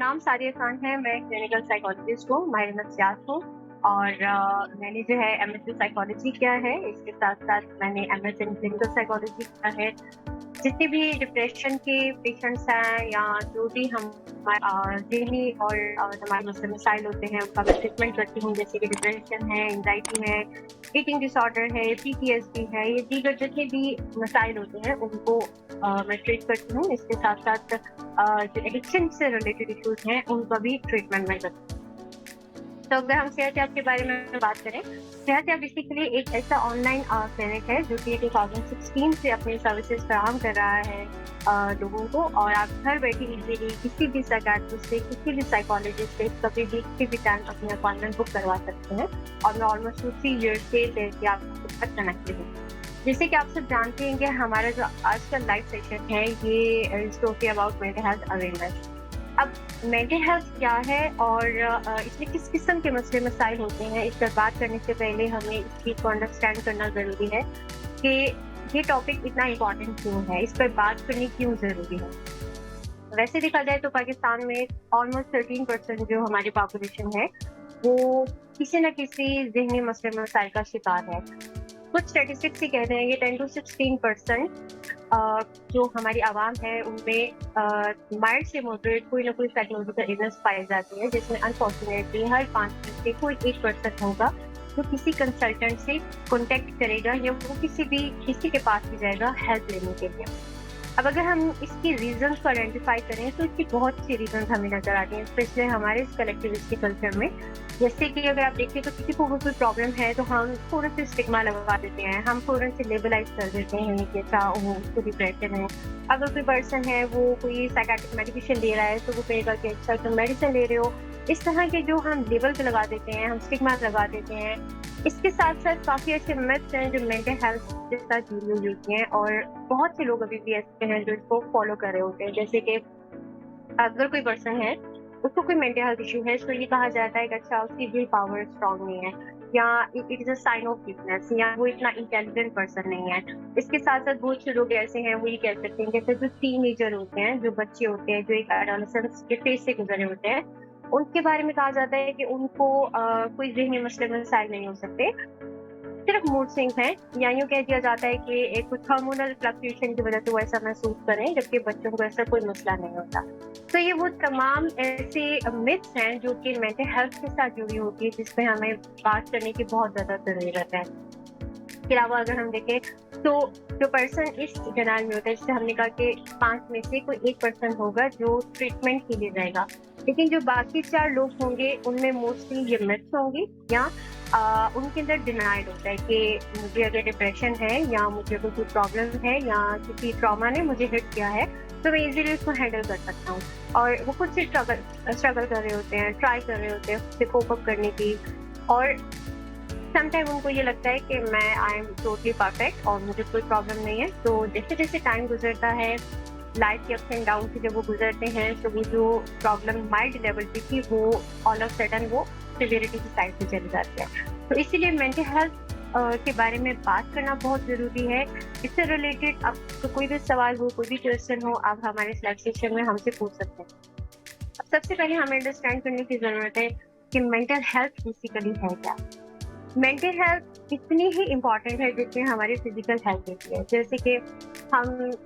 नाम सारिया खान है, मैं क्लिनिकल साइकोलॉजिस्ट हूँ, माहिर नफ्सियात हूँ और मैंने जो है एमएस इन साइकोलॉजी किया है, इसके साथ-साथ मैंने एमएस इन क्लिनिकल साइकोलॉजी किया है। जितने भी डिप्रेशन के पेशेंट्स हैं या जो भी हम ज़हनी और दिमागी मसाइल होते हैं, उनका मैं ट्रीटमेंट करती हूँ, जैसे कि डिप्रेशन है, एंग्ज़ायटी है, ईटिंग डिसऑर्डर है, पीटीएसडी है, ये दीगर जितने भी मसाइल होते हैं, उनको मैं ट्रीट करती हूँ। इसके साथ-साथ जो एडिक्शन से रिलेटेड इश्यूज़ हैं, उनका भी ट्रीटमेंट मैं करती हूँ। तो अगर हम सेहत याब के बारे में बात करें, सेहत याब बेसिकली एक ऐसा ऑनलाइन क्लिनिक है जो कि 2016 से अपनी सर्विसेज फराहम कर रहा है लोगों को, और आप घर बैठे इजीली किसी भी साइकियाट्रिस्ट से, किसी भी साइकोलॉजिस्ट से कभी भी किसी भी टाइम अपनी अपॉइंटमेंट बुक करवा सकते हैं। और मैं ऑलमोस्ट 2-3 ईयर्स से लेके आपके साथ कनेक्टेड हूँ। जैसे कि आप सब जानते हैं कि हमारा जो आज का लाइव सेशन है, ये is talking about mental health awareness. अब मेंटल हेल्थ क्या है और इसमें किस किस्म के मसले मसाइल होते हैं, इस पर बात करने से पहले हमें इस चीज़ को अंडरस्टैंड करना ज़रूरी है कि ये टॉपिक इतना इम्पोर्टेंट क्यों है, इस पर बात करनी क्यों ज़रूरी है। वैसे देखा जाए तो पाकिस्तान में ऑलमोस्ट 13% जो हमारी पॉपुलेशन है, वो किसी न किसी ज़हनी मसले मसाइल का शिकार है। कुछ स्टैटिस्टिक्स ही कहते हैं कि 10 to 16% जो हमारी आवाम है, उनमें माइल्ड से मॉडरेट कोई ना कोई साइकोलॉजिकल इलनेस पाई जाती है, जिसमें अनफॉर्चुनेटली हर 5 में से कोई 1% होगा जो किसी कंसल्टेंट से कॉन्टेक्ट करेगा या वो किसी के पास भी जाएगा हेल्प लेने के लिए। अब अगर हम इसकी रीजंस को आइडेंटिफाई करें तो इसकी बहुत सी रीजंस हमें नजर आती हैं, स्पेशली हमारे इस कलेक्टिविस्टिक कल्चर में। जैसे कि अगर आप देखिए तो किसी को कोई प्रॉब्लम है तो हम फौरन से स्टिग्मा लगा देते हैं, हम फौरन से लेबलाइज कर देते हैं कि अच्छा वो उसको डिप्रेशन है। अगर कोई पर्सन है वो कोई साइकेट्रिक मेडिकेशन ले रहा है तो वो कहेगा कि अच्छा तुम मेडिसिन ले रहे हो। इस तरह के जो हम लेबल पे लगा देते हैं, हम स्टिग्मा लगा देते हैं। इसके साथ साथ काफ़ी ऐसे मिथ्स हैं जो मेंटल हेल्थ के साथ जुड़ी हुई होती हैं, और बहुत से लोग अभी भी ऐसे हैं जो इसको फॉलो कर रहे होते हैं। जैसे कि अगर कोई पर्सन है, उसको कोई मेंटल हेल्थ इशू है, तो ये कहा जाता है कि अच्छा उसकी विल पावर स्ट्रांग नहीं है, या it is a sign of weakness, या वो इतना इंटेलिजेंट पर्सन नहीं है। इसके साथ साथ बहुत से लोग ऐसे हैं, वो ये कह सकते हैं जैसे जो टीनेजर होते हैं, जो बच्चे होते हैं, जो एक एडोलेसेंस के फेज से गुजरे होते हैं, उनके बारे में कहा जाता है कि उनको कोई ज़हनी मसले मसाइल नहीं हो सकते, सिर्फ मूड स्विंग्स हैं, या यूँ कह दिया जाता है कि एक कुछ हार्मोनल फ्लक्चुएशन की वजह से वो ऐसा महसूस करें, जबकि बच्चों को ऐसा कोई मसला नहीं होता। तो ये वो तमाम ऐसे मिथ्स हैं जो कि मेंटल हेल्थ के साथ जुड़ी होती है, जिस पे हमें बात करने की बहुत ज़्यादा ज़रूरत है। इसके अलावा अगर हम देखें तो जो पर्सन इस जनाल में होता है, जैसे हमने कहा कि 5 में से कोई 1% होगा जो ट्रीटमेंट के लिए जाएगा, लेकिन जो बाकी 4 लोग होंगे उनमें मोस्टली ये मिथ्स होंगी, या उनके अंदर डिनाइड होता है कि मुझे अगर डिप्रेशन है या मुझे कोई प्रॉब्लम है या किसी ट्रॉमा ने मुझे हिट किया है, तो मैं इजीली उसको हैंडल कर सकता हूँ। और वो खुद से स्ट्रगल कर रहे होते हैं, ट्राई कर रहे होते हैं खुद से कोप अप करने की, और समटाइम उनको ये लगता है कि मैं आई एम टोटली परफेक्ट और मुझे कोई प्रॉब्लम नहीं है। तो जैसे जैसे टाइम गुजरता है, लाइफ के अप्स एंड डाउन से जब वो गुजरते हैं, तो वो जो प्रॉब्लम माइल्ड लेवल पे थी वो ऑल ऑफ सडन वो सिवियरिटी की साइड पे चली जाती है। तो इसीलिए मेंटल हेल्थ के बारे में बात करना बहुत ज़रूरी है। इससे रिलेटेड आपको कोई भी सवाल हो, कोई भी क्वेश्चन हो, आप हमारे इस लाइव सेशन में हमसे पूछ सकते हैं। अब सबसे पहले हमें अंडरस्टैंड करने की ज़रूरत है कि मेंटल हेल्थ बेसिकली है क्या। मेंटल हेल्थ इतनी ही इम्पॉर्टेंट है जितनी हमारी फिजिकल हेल्थ होती है। जैसे कि हम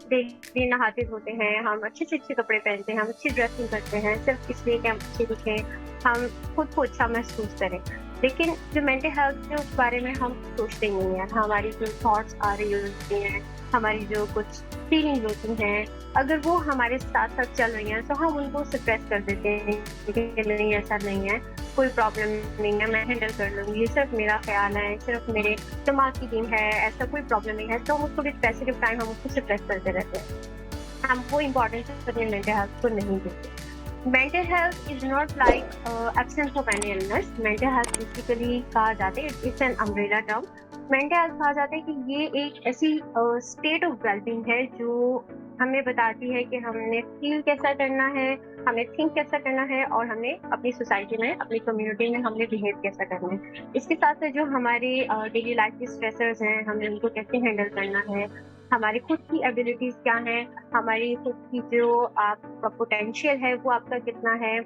डेली नहाते धोते हैं, हम अच्छे से अच्छे कपड़े पहनते हैं, हम अच्छी ड्रेसिंग करते हैं सिर्फ इसलिए कि हम अच्छे दिखें, हम खुद को अच्छा महसूस करें। लेकिन जो मेंटल हेल्थ है उस बारे में हम सोचते नहीं हैं। हमारी जो थॉट्स आ रही होती हैं, हमारी जो कुछ फीलिंग्स होती हैं, अगर वो हमारे साथ साथ चल रही हैं तो हम उनको सप्रेस कर देते हैं कि नहीं ऐसा नहीं है, कोई प्रॉब्लम नहीं है, मैं हैंडल कर लूँगी, ये सिर्फ मेरा ख्याल है, सिर्फ मेरे दिमाग की गेम है, ऐसा कोई प्रॉब्लम नहीं है। तो हम उसको भी स्पेसिफिक टाइम हम उसको सप्रेस करते रहते हैं। हम वो इम्पोर्टेंस अपने मेंटल हेल्थ को नहीं देते। Mental health is not like absence of any illness. Mental health basically कहा जाता है, it's an umbrella term. Mental health कहा जाता है कि ये एक ऐसी स्टेट ऑफ वेलबींग है जो हमें बताती है कि हमने फील कैसा करना है, हमें थिंक कैसा करना है, और हमें अपनी सोसाइटी में, अपनी कम्युनिटी में हमने बिहेव कैसा करना है। इसके साथ साथ जो हमारे डेली लाइफ के स्ट्रेसर्स हैं, हमें उनको कैसे हैंडल करना है, हमारी खुद की एबिलिटीज क्या हैं, हमारी खुद की जो आपका पोटेंशियल है वो आपका कितना है,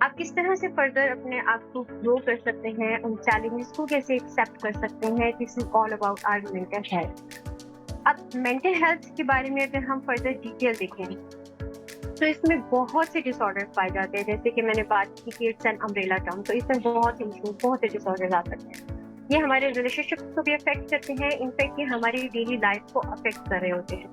आप किस तरह से फर्दर अपने आप को ग्रो कर सकते हैं, उन चैलेंजेस को कैसे एक्सेप्ट कर सकते हैं। This is all about our mental health. अब मेंटल हेल्थ के बारे में अगर हम फर्दर डिटेल देखें तो इसमें बहुत से डिसऑर्डर पाए जाते हैं। जैसे कि मैंने बात की कि इट्स एन अम्ब्रेला टर्म, तो इसमें बहुत से इश्यूज, बहुत से डिसऑर्डर आ सकते हैं। ये हमारे रिलेशनशिप को भी अफेक्ट करते हैं, इनफैक्ट ये हमारी डेली लाइफ को अफेक्ट कर रहे होते हैं।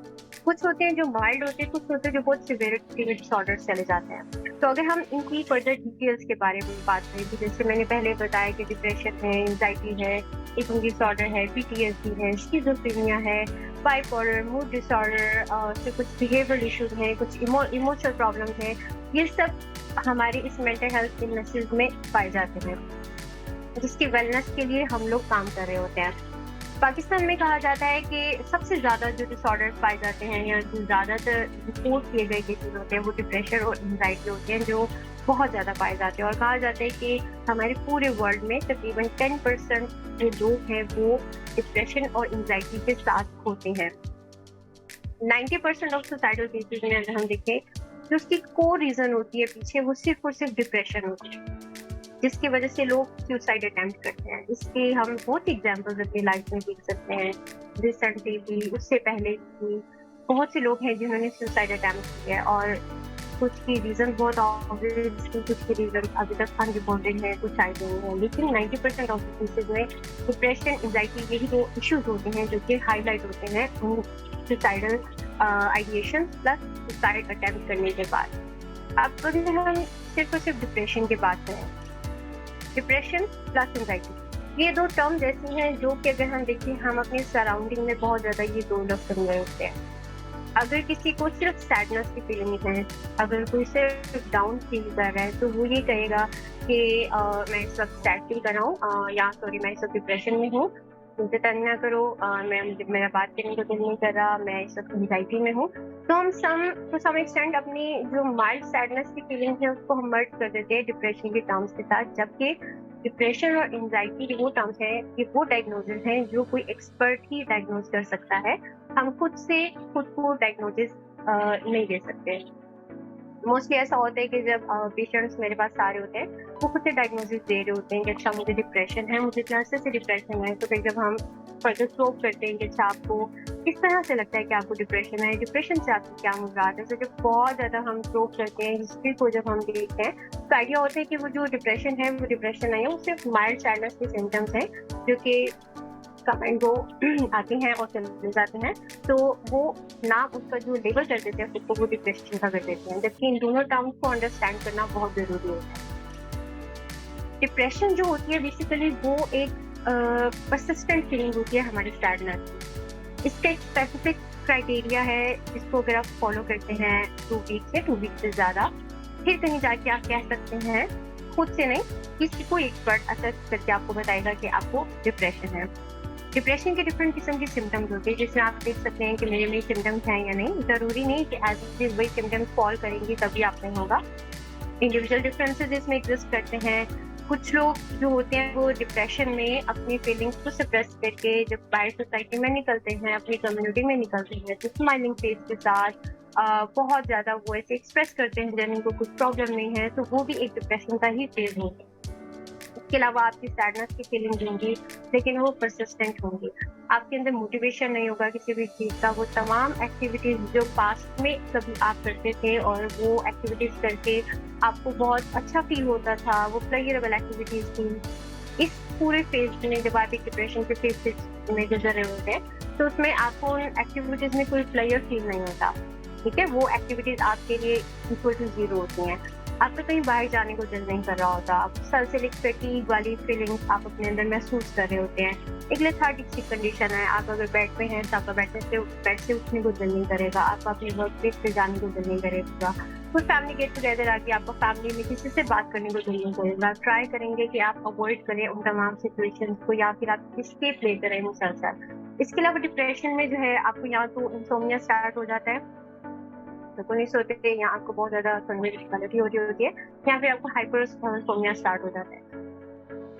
कुछ होते हैं जो माइल्ड होते हैं, कुछ होते हैं जो बहुत सिवियरिटी में डिसऑर्डर चले जाते हैं। तो अगर हम इनकी फर्दर डिटेल्स के बारे में बात करें तो जैसे मैंने पहले बताया कि डिप्रेशन है, एंजाइटी है, ईटिंग डिसऑर्डर है, पीटीएसडी है, स्किज़ोफ्रेनिया है, बाइपोलर, मूड डिसऑर्डर, फिर कुछ बिहेवियरल इश्यूज हैं, कुछ इमोशनल प्रॉब्लम्स हैं। ये सब हमारे इस मेंटल हेल्थ इलनेसेस में पाए जाते हैं, जिसकी वेलनेस के लिए हम लोग काम कर रहे होते हैं। पाकिस्तान में कहा जाता है कि सबसे ज़्यादा जो डिसऑर्डर पाए जाते हैं या जो ज़्यादातर रिपोर्ट किए गए केसेस होते हैं वो डिप्रेशन और एंजाइटी होते हैं, जो बहुत ज़्यादा पाए जाते हैं। और कहा जाता है कि हमारे पूरे वर्ल्ड में तकरीबन 10% जो लोग हैं वो डिप्रेशन और एंजाइटी के साथ होते हैं। 90% ऑफ सोसाइटल केसेस में अगर हम देखें जो उसकी कोर रीज़न होती है पीछे, वो सिर्फ और सिर्फ डिप्रेशन होती है, जिसकी वजह से लोग सुसाइड अटेम्प्ट करते हैं। इसके हम बहुत एग्जाम्पल्स अपनी लाइफ में देख सकते हैं। रिसेंटली भी, उससे पहले भी बहुत से लोग हैं जिन्होंने सुसाइड अटेम्प्ट किया, और कुछ की रीजन बहुत ऑब्वियस, कुछ के रीजन अभी तक अनरिपोर्टेड है, कुछ आए नहीं है। लेकिन 90% ऑफ केसेस में डिप्रेशन, एंजाइटी, यही दो इश्यूज होते हैं जो कि हाईलाइट होते हैं उन suicidal ideation plus suicide attempt करने के बाद। अब अगर हम सिर्फ और सिर्फ डिप्रेशन की बात करें, डिप्रेशन प्लस एंजाइटी, ये दो टर्म ऐसी हैं जो कि अगर हम देखें हम अपनी सराउंडिंग में बहुत ज़्यादा ये दो लफ्ज़ सुन रहे होते हैं। अगर किसी को सिर्फ सैडनेस की फीलिंग है, अगर कोई सिर्फ डाउन फील कर रहा है, तो वो ये कहेगा कि मैं इस वक्त सैड फील कर रहा हूँ, या सॉरी मैं इस वक्त डिप्रेशन में हूँ, मुझे तंग ना करो, मेरा बात करने को दिल नहीं कर रहा, मैं इस वक्त एंजाइटी में हूँ। तो हम सम एक्सटेंट अपनी जो माइल्ड सैडनेस की फीलिंग है उसको हम मर्ज कर देते हैं डिप्रेशन के टर्म्स के साथ, जबकि डिप्रेशन और एंजाइटी वो टर्म्स हैं, ये वो डायग्नोसिस हैं जो कोई एक्सपर्ट ही डायग्नोज कर सकता है। हम खुद से खुद को डायग्नोसिस नहीं दे सकते। मोस्टली ऐसा होता है कि जब पेशेंट्स मेरे पास आ रहे होते हैं वो खुद से डायग्नोसिस दे रहे होते हैं कि अच्छा मुझे डिप्रेशन है, मुझे इतने अरसे से डिप्रेशन है। तो फिर जब हम फर्दर प्रोब करते हैं कि अच्छा आपको किस तरह से लगता है कि आपको डिप्रेशन है, डिप्रेशन से आपको क्या मुराद है, तो जब बहुत ज़्यादा हम प्रोब करते हैं, हिस्ट्री को जब हम देखते हैं तो आइडिया होता है कि वो जो डिप्रेशन है वो डिप्रेशन नहीं है, वो सिर्फ माइल्ड सैडनेस के सिम्टम्स हैं जो कि कम एंड गो आते हैं और चले जाते हैं। तो वो नाम उसका जो लेबल कर देते हैं खुद को, वो डिप्रेशन का कर देते हैं, जबकि इन दोनों टर्म्स को अंडरस्टैंड करना बहुत ज़रूरी होता है। डिप्रेशन जो होती है बेसिकली वो एक परसिस्टेंट फीलिंग होती है हमारी सैडनेस की। इसका एक स्पेसिफिक क्राइटेरिया है जिसको अगर आप फॉलो करते हैं 2 वीक से ज़्यादा, फिर कहीं जाके आप कह सकते हैं, खुद से नहीं, किसी को एक्सपर्ट असेस करके आपको बताएगा कि आपको डिप्रेशन है। डिप्रेशन के डिफरेंट किस्म के सिम्टम्स होते हैं, जिसमें आप देख सकते हैं कि मेरे में सिम्टम्स हैं या नहीं। ज़रूरी नहीं कि एज इट वही सिम्टम्स फॉल करेंगे तभी आप में होगा। इंडिविजुअल डिफरेंसेस इसमें एग्जिस्ट करते हैं। कुछ लोग जो होते हैं वो डिप्रेशन में अपनी फीलिंग्स को सप्रेस करके जब बाहर सोसाइटी में निकलते हैं, अपनी कम्युनिटी में निकलते हैं, तो स्माइलिंग फेस के साथ बहुत ज़्यादा वो ऐसे एक्सप्रेस करते हैं जब इनको कुछ प्रॉब्लम नहीं है, तो वो भी एक डिप्रेशन का ही फेज होगा। इसके अलावा आपकी सैडनेस की फीलिंग होंगी, लेकिन वो परसिस्टेंट होंगी। आपके अंदर मोटिवेशन नहीं होगा किसी भी चीज़ का। वो तमाम एक्टिविटीज़ जो पास्ट में कभी आप करते थे और वो एक्टिविटीज़ करके आपको बहुत अच्छा फील होता था, वो प्लेजरेबल एक्टिविटीज़ थी। इस पूरे फेज में जब आप एक डिप्रेशन के फेज में गुजर रहे होते हैं, तो उसमें आपको उन एक्टिविटीज़ में कोई प्लेजर फील नहीं होता। ठीक है, वो एक्टिविटीज़ आपके लिए इक्वल टू ज़ीरो होती हैं। आपको कहीं बाहर जाने को दिल नहीं कर रहा होता, आप सल्फिलिक फैटीग वाली फीलिंग्स आप अपने अंदर महसूस कर रहे होते हैं। एक लेथार्जिक सी कंडीशन है, आप अगर बेड पे हैं तो आपका बेड से उठने को दिल नहीं करेगा, आपका अपने वर्क प्लेस पे जाने को दिल नहीं करेगा। कोई फैमिली गेट टुगेदर आके आपको फैमिली में किसी से बात करने को दिल नहीं करेगा। ट्राई करेंगे कि आप अवॉइड करें उन तमाम सिचुएशंस को, या फिर आप एस्केप लेते रहें मुसलसल। इसके अलावा डिप्रेशन में जो है आपको या तो इंसोम्निया स्टार्ट हो जाता है, तो नहीं सोते थे, या आपको बहुत ज़्यादा सोने की डिफिकल्टी हो रही होती है, या फिर आपको हाइपरसोम्निया स्टार्ट हो जाता है।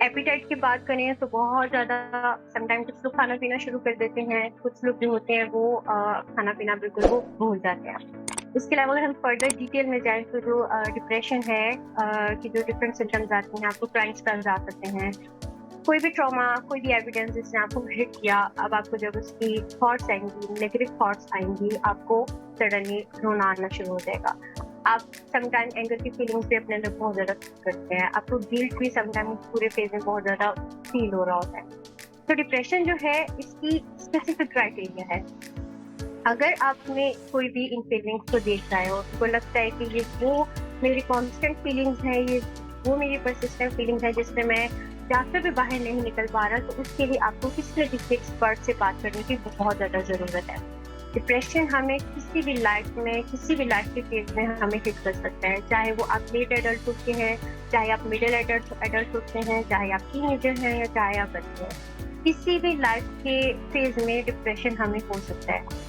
एपेटाइट की बात करें तो बहुत ज़्यादा समटाइम कुछ लोग खाना पीना शुरू कर देते हैं, कुछ लोग जो होते हैं वो खाना पीना बिल्कुल वो भूल जाते हैं। इसके अलावा अगर हम फर्दर डिटेल में जाएँ तो जो डिप्रेशन है कि जो डिफरेंट सिम्पटम्स आते हैं, आपको क्राइंग स्पेल्स आ सकते हैं। कोई भी ट्रॉमा, कोई भी एविडेंस जिसने आपको हिट किया, अब आपको जब उसकी थॉट्स आएँगी, नेगेटिव थॉट्स आएँगी, आपको सडनली रोना आना शुरू हो जाएगा। आप समटाइम एंगर की फीलिंग्स भी अपने अंदर बहुत ज़्यादा करते हैं। आपको गिल्ट भी समटाइम पूरे फेज़ में बहुत ज़्यादा फील हो रहा होता है। तो डिप्रेशन जो है इसकी स्पेसिफिक क्राइटेरिया है। अगर आपने कोई भी इन फीलिंग्स को देख रहा है और आपको लगता है कि ये वो मेरी कांस्टेंट फीलिंग्स है, ये वो मेरी परसिस्टेंट फीलिंग्स है जिससे मैं जाकर भी बाहर नहीं निकल पा रहा, तो उसके लिए आपको किसी न किसी एक्सपर्ट से बात करने की बहुत ज़्यादा ज़रूरत है। डिप्रेशन हमें किसी भी लाइफ में, किसी भी लाइफ के फेज में हमें हिट कर सकता है, चाहे वो आप लेट एडल्टहुड के हैं, चाहे आप मिडिल एडल्टहुड के हैं, चाहे आप टीनेजर हैं या चाहे आप बच्चे हैं। किसी भी लाइफ के फेज में डिप्रेशन हमें हो सकता है।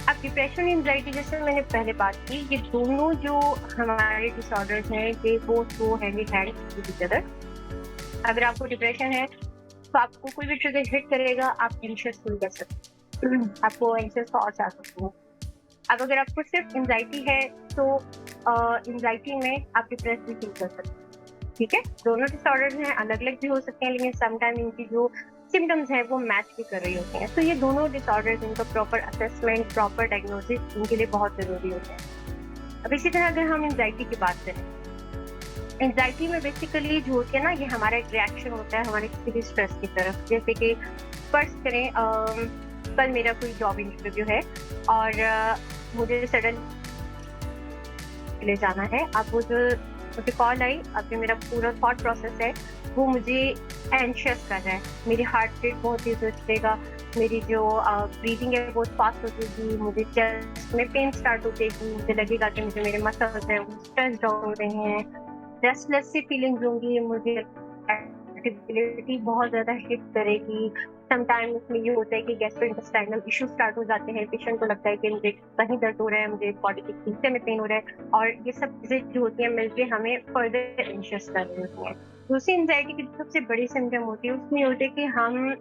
अब डिप्रेशन एंजाइटी जैसे मैंने पहले बात की, ये दोनों जो हमारे डिसऑर्डर्स हैं ये both go hand in hand with each other. अगर आपको डिप्रेशन है तो आपको कोई भी ट्रिगर हिट करेगा, आप एंशियस फील कर सकते हैं। आपको एंशियस थॉट्स आ सकते हैं। अब अगर आपको सिर्फ एंजाइटी है तो एंजाइटी में आप डिप्रेस भी फील कर सकते हैं। ठीक है, दोनों डिसऑर्डर्स हैं, अलग अलग भी हो सकते हैं, लेकिन समटाइम इनकी जो सिम्टम्स हैं वो मैच भी कर रही होती हैं। तो ये दोनों डिसऑर्डर्स, इनका प्रॉपर असेसमेंट, प्रॉपर डायग्नोसिस इनके लिए बहुत ज़रूरी होते हैं। अब इसी तरह अगर हम एंजाइटी की बात करें, एंजाइटी में बेसिकली जो होती है ना, ये हमारा एक रिएक्शन होता है हमारे किसी भी स्ट्रेस की तरफ। जैसे कि फर्ज करें कल मेरा कोई जॉब इंटरव्यू है और मुझे सडन ले जाना है। अब वो जो मुझे कॉल आई, अब जो मेरा पूरा थॉट प्रोसेस है वो मुझे एंशियस कर रहा है। मेरी हार्ट रेट बहुत तेज हो जाएगा, मेरी जो ब्रीदिंग है बहुत फास्ट हो जाएगी, मुझे चेस्ट में पेन स्टार्ट हो जाएगी, मुझे लगेगा कि मुझे मेरे मसल्स हैं वो स्ट्रेस डाउन हो रहे हैं, रेस्टलेस सी फीलिंग्स होंगी, मुझे एक्टिविटी बहुत ज़्यादा हिट करेगी। समटाइम इसमें ये होता है कि गैस्ट्रोइंटेस्टाइनल इश्यू स्टार्ट हो जाते हैं, पेशेंट को लगता है कि मुझे कहीं दर्द हो रहा है, मुझे बॉडी के हिस्से में पेन हो रहा है, और ये सब चीज़ें जो होती हैं मिलके हमें फर्दर एंशियस कर रही होती हैं। दूसरी एंजाइटी की सबसे बड़ी सिम्टम होती है, उसमें होती है कि हम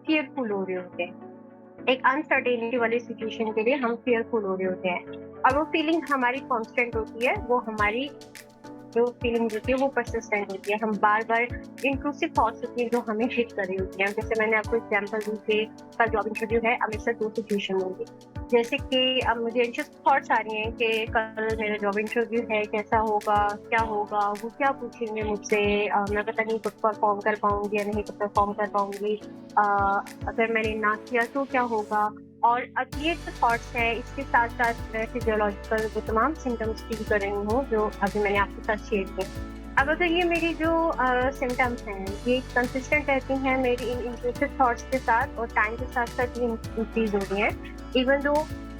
फियरफुल हो रहे होते हैं। एक अनसर्टेनिटी वाली सिचुएशन के लिए हम फियरफुल हो रहे होते हैं, और वो फीलिंग हमारी कांस्टेंट होती है, वो हमारी जो फीलिंग होती है वो परसिस्टेंट होती है। हम बार-बार इंट्रूसिव थॉट्स होती हैं जो हमें हिट कर रही होती हैं। जैसे मैंने आपको एग्जांपल दी कि कल जॉब इंटरव्यू है, अब मेरे साथ 2 सिचुएशन होंगी। जैसे कि अब मुझे एंशियस थॉट्स आ रही हैं कि कल मेरा जॉब इंटरव्यू है, कैसा होगा, क्या होगा, वो क्या पूछेंगे मुझसे, मैं पता नहीं कब परफॉर्म कर पाऊँगी या नहीं परफॉर्म कर पाऊँगी, अगर मैंने ना किया तो क्या होगा। और अब ये जो थॉट्स है इसके साथ साथ मैं फिजियोलॉजिकल वो तमाम सिम्टम्स फील कर रही हूँ जो अभी मैंने आपके साथ शेयर किए। अब अगर ये मेरी जो सिम्टम्स हैं ये कंसिस्टेंट रहती हैं मेरी इन इंट्रूसिव थॉट्स के साथ, और टाइम के साथ साथ ये इंक्रीज हो रही हैं, इवन दो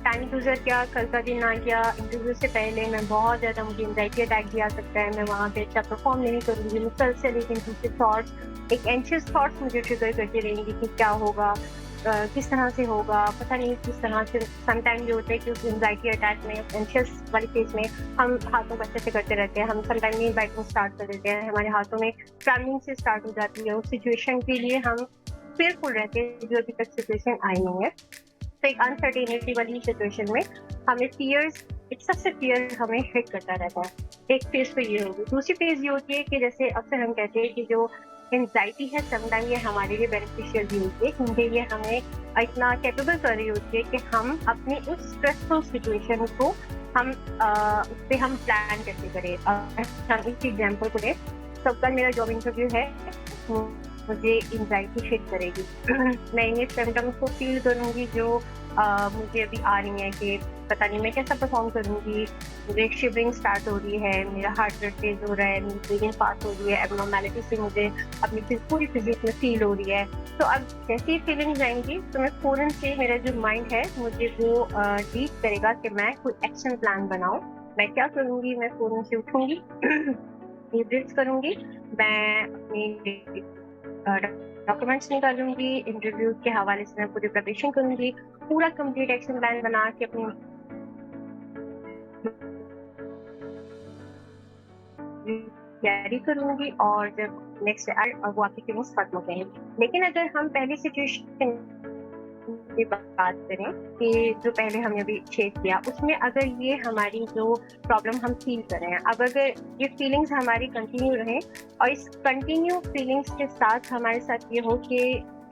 टाइम गुजर गया, कल का दिन आ गया, इंटरव्यू से पहले मैं बहुत ज़्यादा, मुझे एंजाइटी अटैक भी आ सकता है, मैं वहाँ पे अच्छा परफॉर्म नहीं करूँगी, मुसलसल एक इंट्रूसिव थॉट्स, एक एंशियस थॉट्स मुझे ट्रिगर करती रहेंगी कि क्या होगा, किस तरह से होगा, पता नहीं किस तरह से। समटाइम ये होता है कि उस एंजाइटी अटैक में, एंशियस वाली फेज में हम हाथों को अच्छे से करते रहते हैं, हम समटाइम नील बाइटिंग स्टार्ट कर देते हैं, हमारे हाथों में ट्रैवलिंग से स्टार्ट हो जाती है। उस सिचुएशन के लिए हम फेयरफुल रहते हैं जो अभी तक सिचुएशन आई नहीं है। तो एक अनसर्टेनिटी वाली सिचुएशन में हमें फियर्स, एक सबसे फियर हमें हिट करता रहता है। एक फेज तो ये होगी। दूसरी फेज ये होती है कि जैसे अक्सर हम कहते हैं कि जो एंजाइटी है समटाइम ये हमारे लिए बेनिफिशियल भी होती है, क्योंकि ये हमें इतना कैपेबल कर रही होती है कि हम अपनी उस स्ट्रेसफुल सिचुएशन को हम उस पर हम प्लान कैसे करें। हम इस एग्जाम्पल को लें, तो कल मेरा जॉब इंटरव्यू है, मुझे एंजाइटी हिट करेगी। मैं ये सिम्टम्स को फील करूँगी जो मुझे अभी आ रही है कि पता नहीं मैं कैसा परफॉर्म करूँगी, मुझे शिवरिंग स्टार्ट हो रही है, मेरा हार्ट रेट तेज हो रहा है, मेरी ब्रीदिंग फास्ट हो रही है, एबनॉर्मैलिटी से मुझे अपनी पूरी फिजिक्स में फील हो रही है। तो अब जैसे ही फीलिंग्स आएंगी तो मैं फ़ौरन से, मेरा जो माइंड है मुझे वो लीड करेगा कि मैं कोई एक्शन प्लान बनाऊँ। मैं क्या करूँगी, मैं फ़ौरन से उठूँगी, ब्रीथ करूँगी, मैं अपनी डॉक्यूमेंट्स निकालूंगी, इंटरव्यू के हवाले से मैं पूरी प्रिपरेशन करूंगी, पूरा कंप्लीट एक्शन प्लान बना के अपनी तैयारी करूँगी और जब नेक्स्ट और वो आपकी फीलिंग्स खत्म हो जाएँगी। लेकिन अगर हम पहली सिचुएशन की बात करें कि जो पहले हमने अभी शेयर किया, उसमें अगर ये हमारी जो प्रॉब्लम हम फ़ील कर रहे हैं, अब अगर ये फीलिंग्स हमारी कंटिन्यू रहें और इस कंटिन्यू फीलिंग्स के साथ हमारे साथ ये हो कि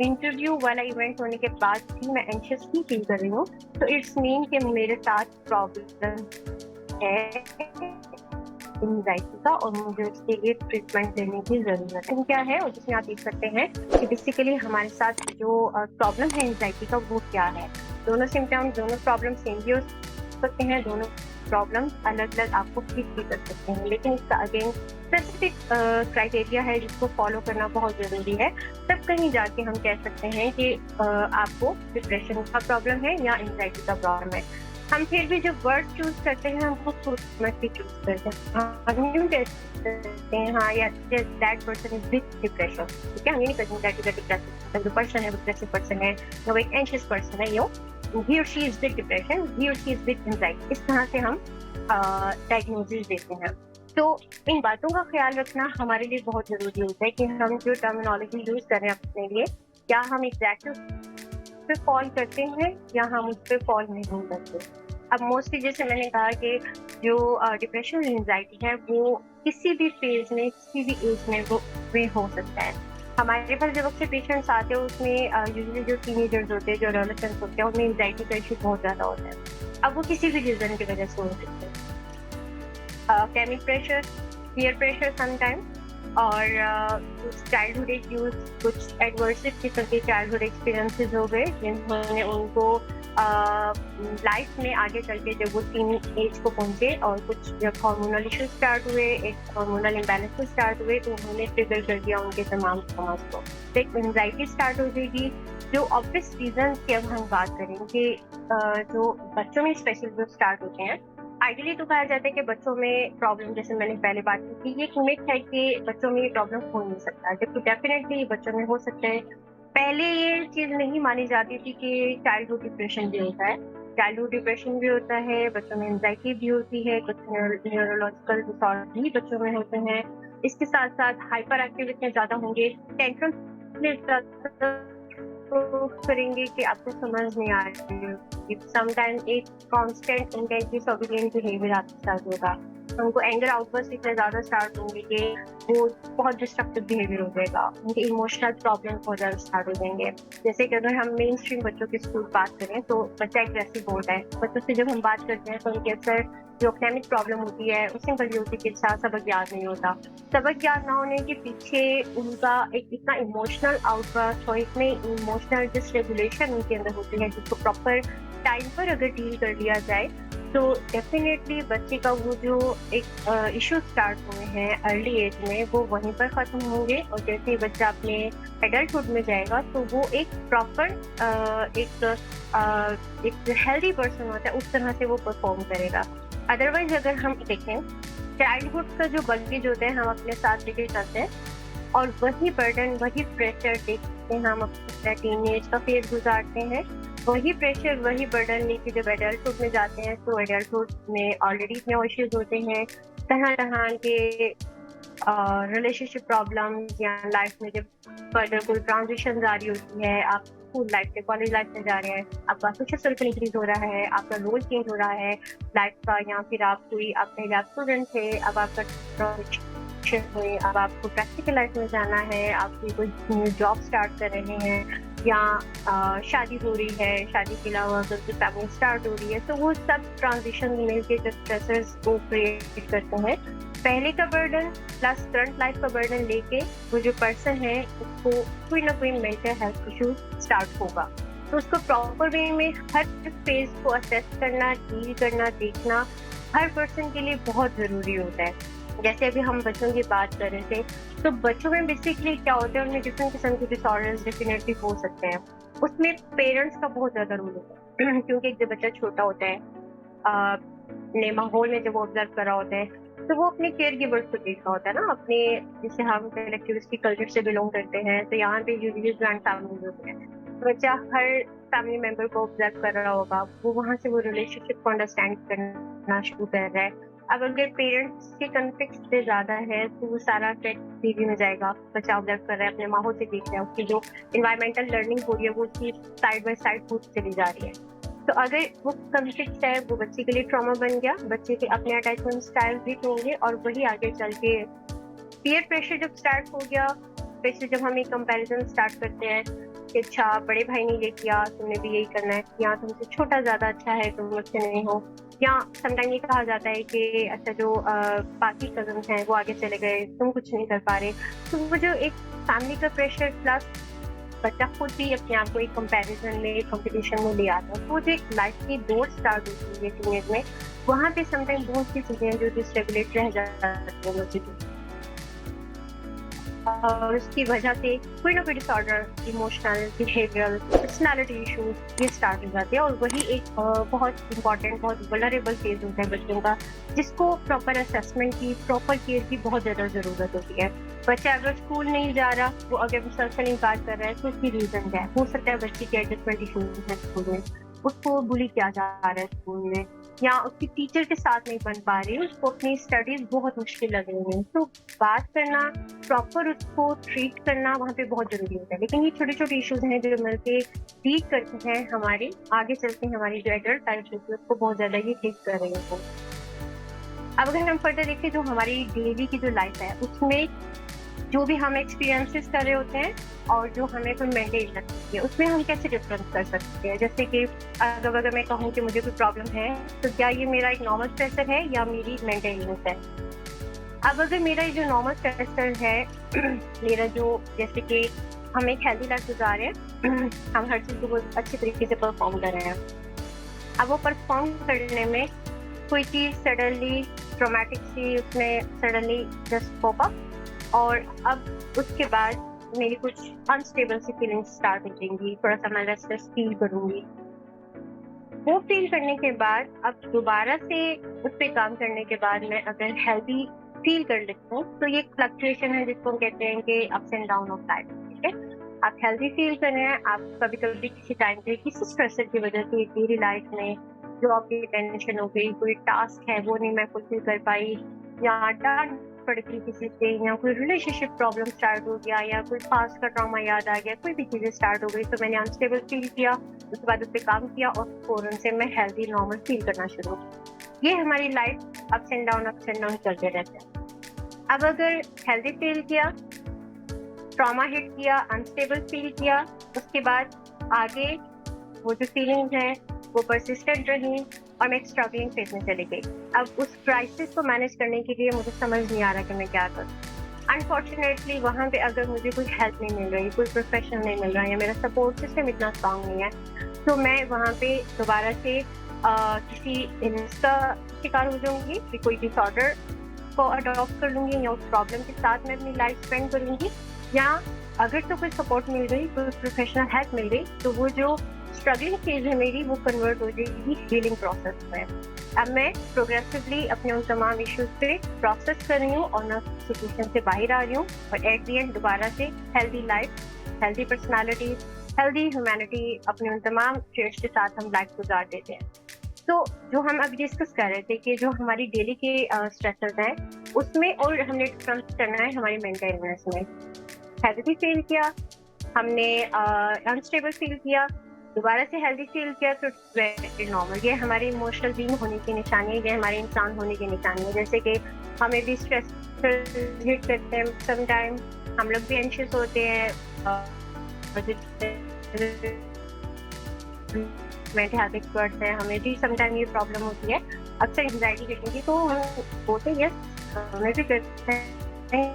इंटरव्यू वाला इवेंट होने के बाद भी मैं एंग्ज़ियस ही फ़ील कर रही हूँ, तो इट्स मीन कि मेरे साथ प्रॉब्लम है एंग्जायटी का और मुझे उसके लिए ट्रीटमेंट लेने की ज़रूरत है। तो क्या है और जिसमें आप देख सकते हैं कि बेसिकली हमारे साथ जो प्रॉब्लम है एंग्जायटी का वो क्या है। दोनों सिम्पटम, दोनों प्रॉब्लम सेम भी हो सकते हैं, दोनों प्रॉब्लम अलग-अलग आपको ठीक भी कर सकते हैं। लेकिन इसका अगेन स्पेसिफिक क्राइटेरिया है जिसको फॉलो करना बहुत ज़रूरी है। तब कहीं जाके हम कह सकते हैं कि आपको डिप्रेशन का प्रॉब्लम है या एंग्जायटी का प्रॉब्लम है। हम फिर भी जो वर्ड चूज़ करते हैं, हम वो सोच समझ के चूज़ करते हैं। हम यूँ कह सकते हैं हाँ या that person is with depression, ठीक है? हम ये नहीं कहेंगे दैट इज़ अ डिप्रेसिव जो पर्सन है, वो डिप्रेसिव पर्सन है या वो एक एंग्ज़ियस पर्सन है, ही और शी इज़ विथ डिप्रेशन, ही और शी इज़ विथ एंग्ज़ायटी। इस तरह से हम डायग्नोसिस देते हैं। तो इन बातों का ख्याल रखना हमारे लिए बहुत ज़रूरी होता है कि हम जो टर्मिनोलॉजी यूज़ कर रहे हैं अपने लिए, क्या हम एग्ज़ैक्टली पे फॉल करते हैं या हम उस पे फॉल नहीं करते। अब मोस्टली जैसे मैंने कहा कि जो डिप्रेशन और एंग्जायटी है वो किसी भी फेज़ में, किसी भी एज में वो हो सकता है। हमारे पास जब अक्सर पेशेंट्स आते हैं उसमें यूजुअली जो टीनेजर्स होते हैं, जो एडोलेसेंट्स होते हैं, उनमें एंग्जायटी का इश्यू बहुत ज़्यादा होता है। अब वो किसी भी रीज़न की वजह से हो सकते हैं। academic pressure, peer pressure sometimes और कुछ चाइल्डहुड इश्यूज, कुछ एडवर्सिव किस्म के चाइल्डहुड एक्सपीरियंसेस हो गए जिन्होंने उनको लाइफ में आगे चल के जब वो टीन एज को पहुंचे और कुछ जब हार्मोनल इश्यूज स्टार्ट हुए, एक हार्मोनल इम्बैलेंसेस स्टार्ट हुए तो उन्होंने ट्रिगर कर दिया उनके तमाम समाज को। तो एक एंग्जाइटी स्टार्ट हो जाएगी। जो ऑब्वियस रीजन की अब हम बात करेंगे जो बच्चों में स्पेशल जो स्टार्ट होते हैं, आइडियली तो कहा जाता है कि बच्चों में प्रॉब्लम, जैसे मैंने पहले बात की थी, ये एक मिथ है कि बच्चों में ये प्रॉब्लम हो नहीं सकता, जबकि डेफिनेटली बच्चों में हो सकता है। पहले ये चीज नहीं मानी जाती थी कि चाइल्डहुड डिप्रेशन भी होता है। चाइल्डहुड डिप्रेशन भी होता है, बच्चों में एंजाइटी भी होती है, कुछ न्यूरोलॉजिकल डिसऑर्डर भी बच्चों में होते हैं। इसके साथ साथ हाइपर एक्टिव इतने ज्यादा होंगे, टेंशन करेंगे कि आपको समझ नहीं आ रही है। समटाइम एक कांस्टेंट इंटेंस डिसोबीडिएंट बिहेवियर आपके साथ होगा। उनको एंगर आउटबर्स्ट इतने ज़्यादा स्टार्ट होंगे कि वो बहुत डिस्ट्रक्टिव बिहेवियर हो जाएगा। उनके इमोशनल प्रॉब्लम बहुत ज़्यादा स्टार्ट हो जाएंगे। जैसे कि अगर हम मेन स्ट्रीम बच्चों की स्कूल बात करें तो बच्चा एग्रेसिव होता है। बच्चों से जब हम बात करते हैं तो उनके अक्सर जो एकेडमिक प्रॉब्लम होती है उसमें बड़ी होती है कि सबक याद नहीं होता। सबक याद ना होने के पीछे उनका एक इतना इमोशनल आउटबर्स्ट और इतने इमोशनल डिसरेगुलेशन उनके अंदर होती है जिसको प्रॉपर टाइम पर अगर डील कर लिया जाए तो डेफिनेटली बच्चे का वो जो एक इशू स्टार्ट हुए हैं अर्ली एज में वो वहीं पर ख़त्म होंगे और जैसे ही बच्चा अपने एडल्टहुड में जाएगा तो वो एक प्रॉपर एक हेल्दी पर्सन होता है उस तरह से वो परफॉर्म करेगा। अदरवाइज अगर हम देखें चाइल्डहुड का जो बगेज होता है हम अपने साथ लेके चलते हैं और वही बर्डन, वही प्रेशर देखते हैं हम अपने टीनेज का फेज गुजारते हैं। वही प्रेशर, वही बर्डन लेके जब एडल्टहुड में जाते हैं तो एडल्टहुड में ऑलरेडी इतने इश्यूज होते हैं, तरह तरह के रिलेशनशिप प्रॉब्लम्स या लाइफ में जब फर्दर कोई ट्रांजिशन आ रही होती है, आप स्कूल लाइफ से कॉलेज लाइफ में जा रहे हैं, आपका सोशल सर्कल इंक्रीज हो रहा है, आपका रोल चेंज हो रहा है लाइफ का, या फिर आप पहले आप स्टूडेंट थे, अब आपका ट्रांजिशन हुए, अब आपको प्रैक्टिकल लाइफ में जाना है, आप कोई न्यू जॉब स्टार्ट कर रहे हैं या शादी हो रही है, शादी के अलावा अगर कोई फैमिली स्टार्ट हो रही है, तो वो सब ट्रांजिशन मिलके जो स्ट्रेसर्स को क्रिएट करते हैं। पहले का बर्डन प्लस करंट लाइफ का बर्डन लेके वो जो पर्सन है उसको कोई ना कोई मेंटल हेल्थ इशू स्टार्ट होगा। तो उसको प्रॉपर वे में हर फेज को असेस करना, डील करना, देखना हर पर्सन के लिए बहुत ज़रूरी होता है। जैसे अभी हम बच्चों की बात कर रहे थे, तो बच्चों में बेसिकली क्या होता है, उनमें डिफरेंट किस्म के डिसऑर्डर्स डेफिनेटली हो सकते हैं। उसमें पेरेंट्स का बहुत ज़्यादा रोल होता है क्योंकि जब बच्चा छोटा होता है अपने माहौल में जब वो ऑब्जर्व कर रहा होता है तो वो अपने केयर गिवर्स को देख रहा होता है ना, अपने जैसे हम कलेक्टिविस्टिक कल्चर से बिलोंग करते हैं तो यहाँ पे यूजुअली जॉइंट फैमिली होती है, तो बच्चा हर फैमिली मेंबर को ऑब्जर्व कर रहा होगा, वो वहाँ से वो रिलेशनशिप को अंडरस्टैंड करना शुरू कर रहा है। अब अगर पेरेंट्स के कॉन्फ्लिक्ट से ज़्यादा है तो वो सारा इफेक्ट टीवी में जाएगा। बच्चा ऑब्जर्व कर रहा है, अपने माहौल से देख रहा है, उसकी जो एनवायरमेंटल लर्निंग हो रही है वो उसकी साइड बाय साइड होती चली जा रही है। तो अगर वो कॉन्फ्लिक्ट है वो बच्चे के लिए ट्रॉमा बन गया, बच्चे के अपने अटैचमेंट स्टाइल भी होंगे और वही आगे चल के पीयर प्रेशर जब स्टार्ट हो गया, स्पेशली जब हम एक कंपैरिजन स्टार्ट करते हैं कि अच्छा बड़े भाई ने ये किया तुमने भी यही करना है, या तुमसे छोटा ज्यादा अच्छा है तुम मुझसे नहीं हो, या समटाइम ये कहा जाता है कि अच्छा जो बाकी कजन हैं वो आगे चले गए तुम कुछ नहीं कर पा रहे। तो वो जो एक फैमिली का प्रेशर प्लस बच्चा खुद भी अपने आप को एक कंपैरिजन में कंपटीशन में ले आता है, तो वो जो एक लाइफ की दौड़ स्टार्ट होती है टीनेज में, वहाँ पे समटाइम बहुत सी चीजें जो डिसरेगुलेट रह जाती है बच्चे की। और उसकी वजह से कोई ना कोई disorder, emotional, behavioural, personality issues ये स्टार्ट हो जाते हैं और वही एक बहुत इंपॉर्टेंट, बहुत वल्नरेबल फेज होता है बच्चों का, जिसको प्रॉपर असेसमेंट की, प्रॉपर केयर की बहुत ज़्यादा ज़रूरत होती है। बच्चा अगर स्कूल नहीं जा रहा, वो अगर मुसलसल इनकार कर रहा है तो उसकी रीज़न क्या है? हो सकता है बच्चे के एडजस्टमेंट इशूज हैं स्कूल में, उसको बुली किया जा रहा है स्कूल में, या उसकी टीचर के साथ नहीं बन पा रही, उसको अपनी स्टडीज बहुत मुश्किल लग रही है, तो बात करना, प्रॉपर उसको ट्रीट करना वहाँ पे बहुत जरूरी होता है। लेकिन ये छोटे छोटे इश्यूज हैं जो मिलके लीड करते हैं हमारे आगे चलते हमारी जो एडल्ट लाइफ होती है उसको बहुत ज्यादा ही ठीक कर रही है। अब अगर हम फर्दर देखें जो हमारी डेली की जो लाइफ है उसमें जो भी हम एक्सपीरियंसेस कर रहे होते हैं और जो हमें कोई मेंटेन रखती है उसमें हम कैसे डिफरेंस कर सकते हैं। जैसे कि अगर मैं कहूँ कि मुझे कोई प्रॉब्लम है तो क्या ये मेरा एक नॉर्मल स्ट्रेसर है या मेरी मेंटेनेंस है। अब अगर मेरा ये जो नॉर्मल स्ट्रेसर है मेरा जो जैसे कि हम एक हेल्दी लाइफ गुजार रहे हैं हम हर चीज़ को बहुत अच्छे तरीके से परफॉर्म कर रहे हैं। अब वो परफॉर्म करने में कोई चीज़ सडनली ट्रॉमेटिक सी उसमें सडनली जस्ट पॉप अप और अब उसके बाद मेरी कुछ अनस्टेबल सी फीलिंग्स स्टार्ट हो जाएंगी, थोड़ा सा मैं रेस्टलेस फील करूंगी। वो फील करने के बाद अब दोबारा से उस पर काम करने के बाद मैं अगर हेल्दी फील कर लेती हूँ तो ये फ्लक्चुएशन है जिसको हम कहते हैं कि ups and down of life. ठीक है, आप हेल्दी फील कर रहे हैं, आप कभी कभी किसी टाइम पे किसी स्ट्रेसर की वजह से डेली लाइफ में जॉब की टेंशन हो गई, कोई टास्क है वो नहीं मैं फुलफिल कर पाई, या डांट पड़ गई किसी से, या कोई रिलेशनशिप प्रॉब्लम स्टार्ट हो गया, या कोई पास्ट का ट्रॉमा याद आ गया, कोई भी चीजें स्टार्ट हो गई तो मैंने अनस्टेबल फील किया, उसके बाद उस पर काम किया और फौरन से मैं हेल्दी नॉर्मल फील करना शुरू किया। ये हमारी लाइफ अप्स एंड डाउन चलते रहते हैं। अब अगर हेल्दी फील किया, ट्रॉमा हिट किया, अनस्टेबल फील किया, उसके बाद आगे वो जो फीलिंग्स हैं वो परसिस्टेंट रही और मैं एक स्ट्रगलिंग फेज में चली गई। अब उस क्राइसिस को मैनेज करने के लिए मुझे समझ नहीं आ रहा कि मैं क्या करूँ। अनफॉर्चुनेटली वहाँ पे अगर मुझे कोई हेल्प नहीं मिल रही, कोई प्रोफेशनल नहीं मिल रहा है या मेरा सपोर्ट सिस्टम इतना स्ट्रांग नहीं है, तो मैं वहाँ पे दोबारा से किसी इलनेस का शिकार हो जाऊंगी कि कोई डिसऑर्डर को अडॉप्ट कर लूंगी या उस प्रॉब्लम के साथ मैं अपनी लाइफ स्पेंड करूंगी, या अगर तो कोई सपोर्ट मिल गई, कोई प्रोफेशनल हेल्प मिल गई, तो वो जो स्ट्रगलिंग फेज है मेरी वो कन्वर्ट हो जाएगी हीलिंग प्रोसेस में। अब मैं प्रोग्रेसिवली अपने उन तमाम इश्यूज पे प्रोसेस कर रही हूँ और मैं सिचुएशन से बाहर आ रही हूँ और एट दी एंड दोबारा से healthy life, healthy personality, healthy humanity अपने उन तमाम ट्रेड्स के साथ हम लाइफ गुजार देते हैं। तो जो हम अभी डिस्कस कर रहे थे कि जो हमारी डेली के स्ट्रेसर्स हैं उसमें और हमने डिफरेंस करना है हमारी मेंटल इलनेस में। हेल्दी फील किया हमने, अनस्टेबल फील किया, दोबारा से हेल्दी फील किया तो वेरी नॉर्मल। ये हमारे इमोशनल बीइंग होने की निशानी है, ये हमारे इंसान होने की निशानी है। जैसे कि हमें भी स्ट्रेस हिट करते हैं, समटाइम हम लोग भी एंशियस होते हैं, मेंटल हेल्थ एक्सपर्ट्स हैं, हमें भी समटाइम ये प्रॉब्लम होती है, अक्सर एंजाइटी हिटिंग की, तो हम होते हैं हमें भी करते हैं।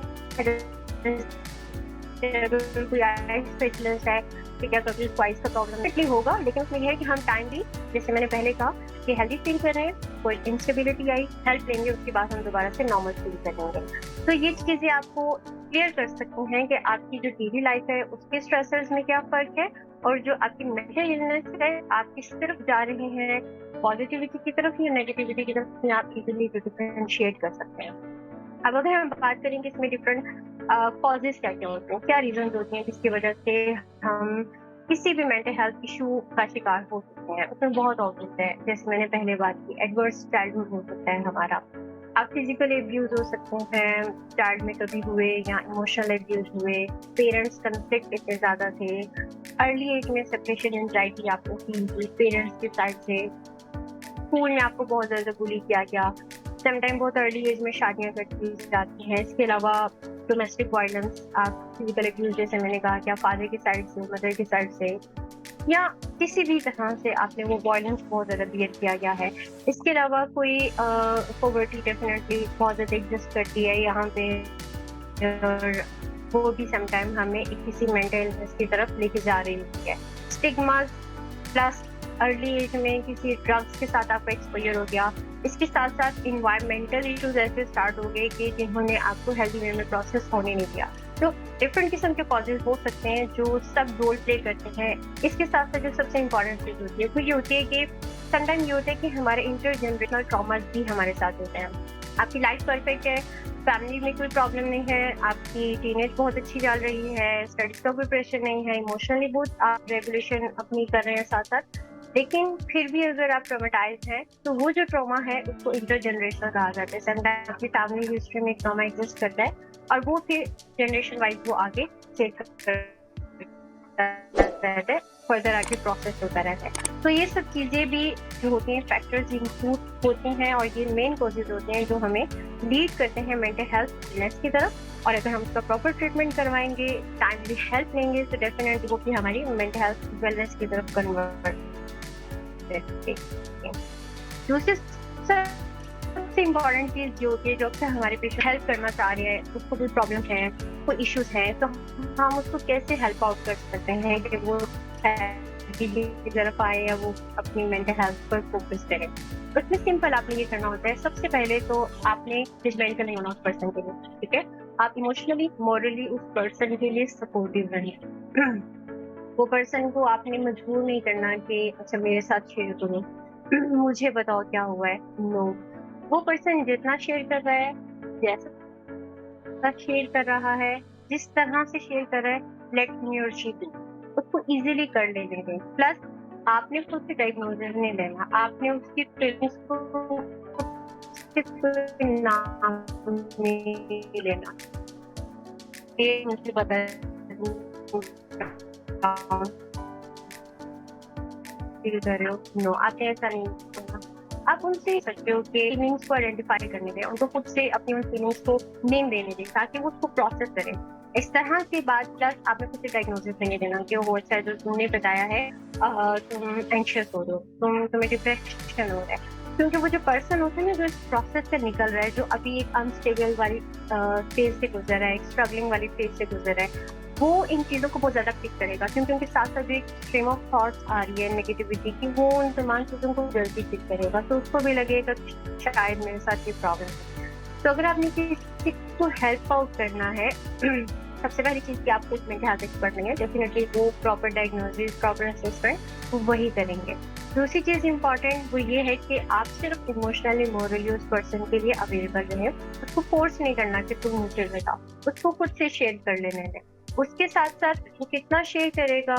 अगर कोई आई स्पेशलिस्ट है ठीक है तो फिर क्वाइस का प्रॉब्लम इसलिए होगा, लेकिन उसमें यह है कि हम टाइम भी, जैसे मैंने पहले कहा कि हेल्दी फील कर रहे हैं, कोई इंस्टेबिलिटी आई, हेल्प लेंगे, उसके बाद हम दोबारा से नॉर्मल फील करेंगे। तो ये चीज़ें आपको क्लियर कर सकती हैं कि आपकी जो डेली लाइफ है उसके स्ट्रेसर्स में क्या फ़र्क है और जो आपकी मेंटल इलनेस है आप किस तरफ जा रहे हैं, पॉजिटिविटी की तरफ या नेगेटिविटी की तरफ, आप इजीली डिफरेंशिएट कर सकते हैं। अब अगर हम बात करेंगे इसमें डिफरेंट कॉजेज क्या क्या होते हैं, क्या रीजन होते हैं जिसकी वजह से हम किसी भी मेंटल हेल्थ इशू का शिकार हो सकते हैं, उसमें बहुत ऑब्वियस है। जैसे मैंने पहले बात की, एडवर्स चाइल्डहुड हो सकता है हमारा, आप फिजिकल एब्यूज हो सकते हैं, चाइल्ड में कभी हुए या इमोशनल एब्यूज हुए, पेरेंट्स कंफ्लिक्ट इतने ज़्यादा थे, अर्ली एज में सेपरेशन एंजाइटी आपको फील हुई पेरेंट्स की साइड से, स्कूल में आपको बहुत ज़्यादा बुली किया गया, समटाइम बहुत अर्ली एज में शादियाँ कर दी जाती हैं। इसके अलावा डोमेस्टिक वायलेंस, आप फिजिकल एब्यूज जैसे मैंने कहा कि फादर की साइड से, मदर की साइड से, या किसी भी तरह से आपने वो वायलेंस बहुत ज़्यादा बियर किया गया है। इसके अलावा कोई पॉवर्टी डेफिनेटली बहुत ज़्यादा एग्जिस्ट करती है यहाँ पे, और वो भी समटाइम हमें किसी मेंटल इलनेस की तरफ लेके जा रही है। स्टिग्मा प्लस अर्ली एज में किसी ड्रग्स के साथ आपका एक्सपोजर हो गया, इसके साथ साथ इन्वायरमेंटल इश्यूज ऐसे स्टार्ट हो गए कि जिन्होंने आपको हेल्दी वे में प्रोसेस होने नहीं दिया। तो डिफरेंट किस्म के कॉजेज हो सकते हैं जो सब रोल प्ले करते हैं। इसके साथ साथ जो सबसे इम्पोर्टेंट चीज़ होती है वो ये होती है कि समटाइम ये होता है कि हमारे इंटरजेनरेशनल ट्रॉमास भी हमारे साथ होते हैं। आपकी लाइफ परफेक्ट है, फैमिली में कोई प्रॉब्लम नहीं है, आपकी टीनेज बहुत अच्छी चल रही है, स्टडीज का कोई प्रेशर नहीं है, इमोशनली बहुत आप रेगुलेशन अपनी कर रहे हैं साथ साथ, लेकिन फिर भी अगर आप ट्रॉमेटाइज हैं तो वो जो ट्रॉमा है उसको इंटरजेनरेशनल कहा जाता है। समटाइम आपकी फैमिली हिस्ट्री में एक ट्रॉमा एग्जिस्ट करता है और वो फिर जनरेशन वाइज वो आगे रहता है, फर्दर आगे प्रोसेस होता रहता है। तो ये सब चीज़ें भी जो होती हैं फैक्टर्स इंक्लूड होती हैं और ये मेन कॉजेज होते हैं जो हमें लीड करते हैं मेंटल हेल्थ इलनेस की तरफ। और अगर हम उसका प्रॉपर ट्रीटमेंट करवाएंगे, टाइमली हेल्प लेंगे, तो डेफिनेटली वो भी हमारी मेंटल हेल्थ वेलनेस की तरफ कन्वर्ट करते हैं। दूसरी सबसे इम्पोर्टेंट चीज़ जो होती है, जो अक्सर हमारे पेशेंट हेल्प करना चाह रहे हैं, उसको कोई प्रॉब्लम है, कोई इश्यूज हैं, तो हम उसको कैसे हेल्प आउट कर सकते हैं कि वो की तरफ आए या वो अपनी मेंटल हेल्थ पर फोकस करें। उसमें सिंपल आपने ये करना होता है, सबसे पहले तो आपने जजमेंटल नहीं होना उस पर्सन के लिए, ठीक है? आप इमोशनली मॉरली उस पर्सन के लिए सपोर्टिव रहिए। वो पर्सन को आपने मजबूर नहीं करना कि अच्छा मेरे साथ शेयर करो, मुझे बताओ क्या हुआ है। नो, वो पर्सन जितना शेयर कर रहा है, जैसा शेयर कर रहा है, जिस तरह से शेयर कर रहा है, लेट मी और शी डू, उसको इजीली कर लेने दें। प्लस आपने खुद से डायग्नोसिस नहीं लेना, आपने उसकी फीलिंग्स को सिर्फ नाम नहीं लेना, ये मुझे पता फील कर रहे हो। नो, आपने ऐसा नहीं करना। आप उनसे सकते हो कि फीलिंग्स को आइडेंटिफाई करने दें, उनको खुद से अपनी उन फीलिंग्स को नेम देने दें ताकि वो उसको प्रोसेस करें। इस तरह के बाद प्लस आपने खुद से डायग्नोसिस नहीं देना कि वो अच्छा जो तुमने बताया है तुम एंशियस हो रहे हो, तुम्हें डिप्रेशन हो रहा है, क्योंकि वो जो पर्सन होता है ना जो इस प्रोसेस से निकल रहा है, जो अभी एक अनस्टेबल वाली फेज से गुजर रहा है, एक स्ट्रगलिंग वाली फेज से गुजर रहा है, वो इन चीज़ों को बहुत ज़्यादा पिक करेगा, क्योंकि उनके साथ साथ जो एक स्ट्रीम ऑफ थॉट्स आ रही है नेगेटिविटी की, वो उन तमाम चीज़ों को जल्दी पिक करेगा, तो उसको भी लगेगा कि शायद मेरे साथ ये प्रॉब्लम है। तो अगर आपने किसी को हेल्प आउट करना है, सबसे पहली चीज़ कि आपको इसमें हेल्थ एक्सपर्ट नहीं है, डेफिनेटली वो प्रॉपर डायग्नोसिस, प्रॉपर असेसमेंट वही करेंगे। दूसरी चीज़ इम्पॉर्टेंट वो ये है कि आप सिर्फ इमोशनली मॉरली उस पर्सन के लिए अवेलेबल रहें, उसको फोर्स नहीं करना कि तुम मुझे बताओ, उसको खुद से शेयर कर लेने दें। उसके साथ साथ वो कितना शेयर करेगा,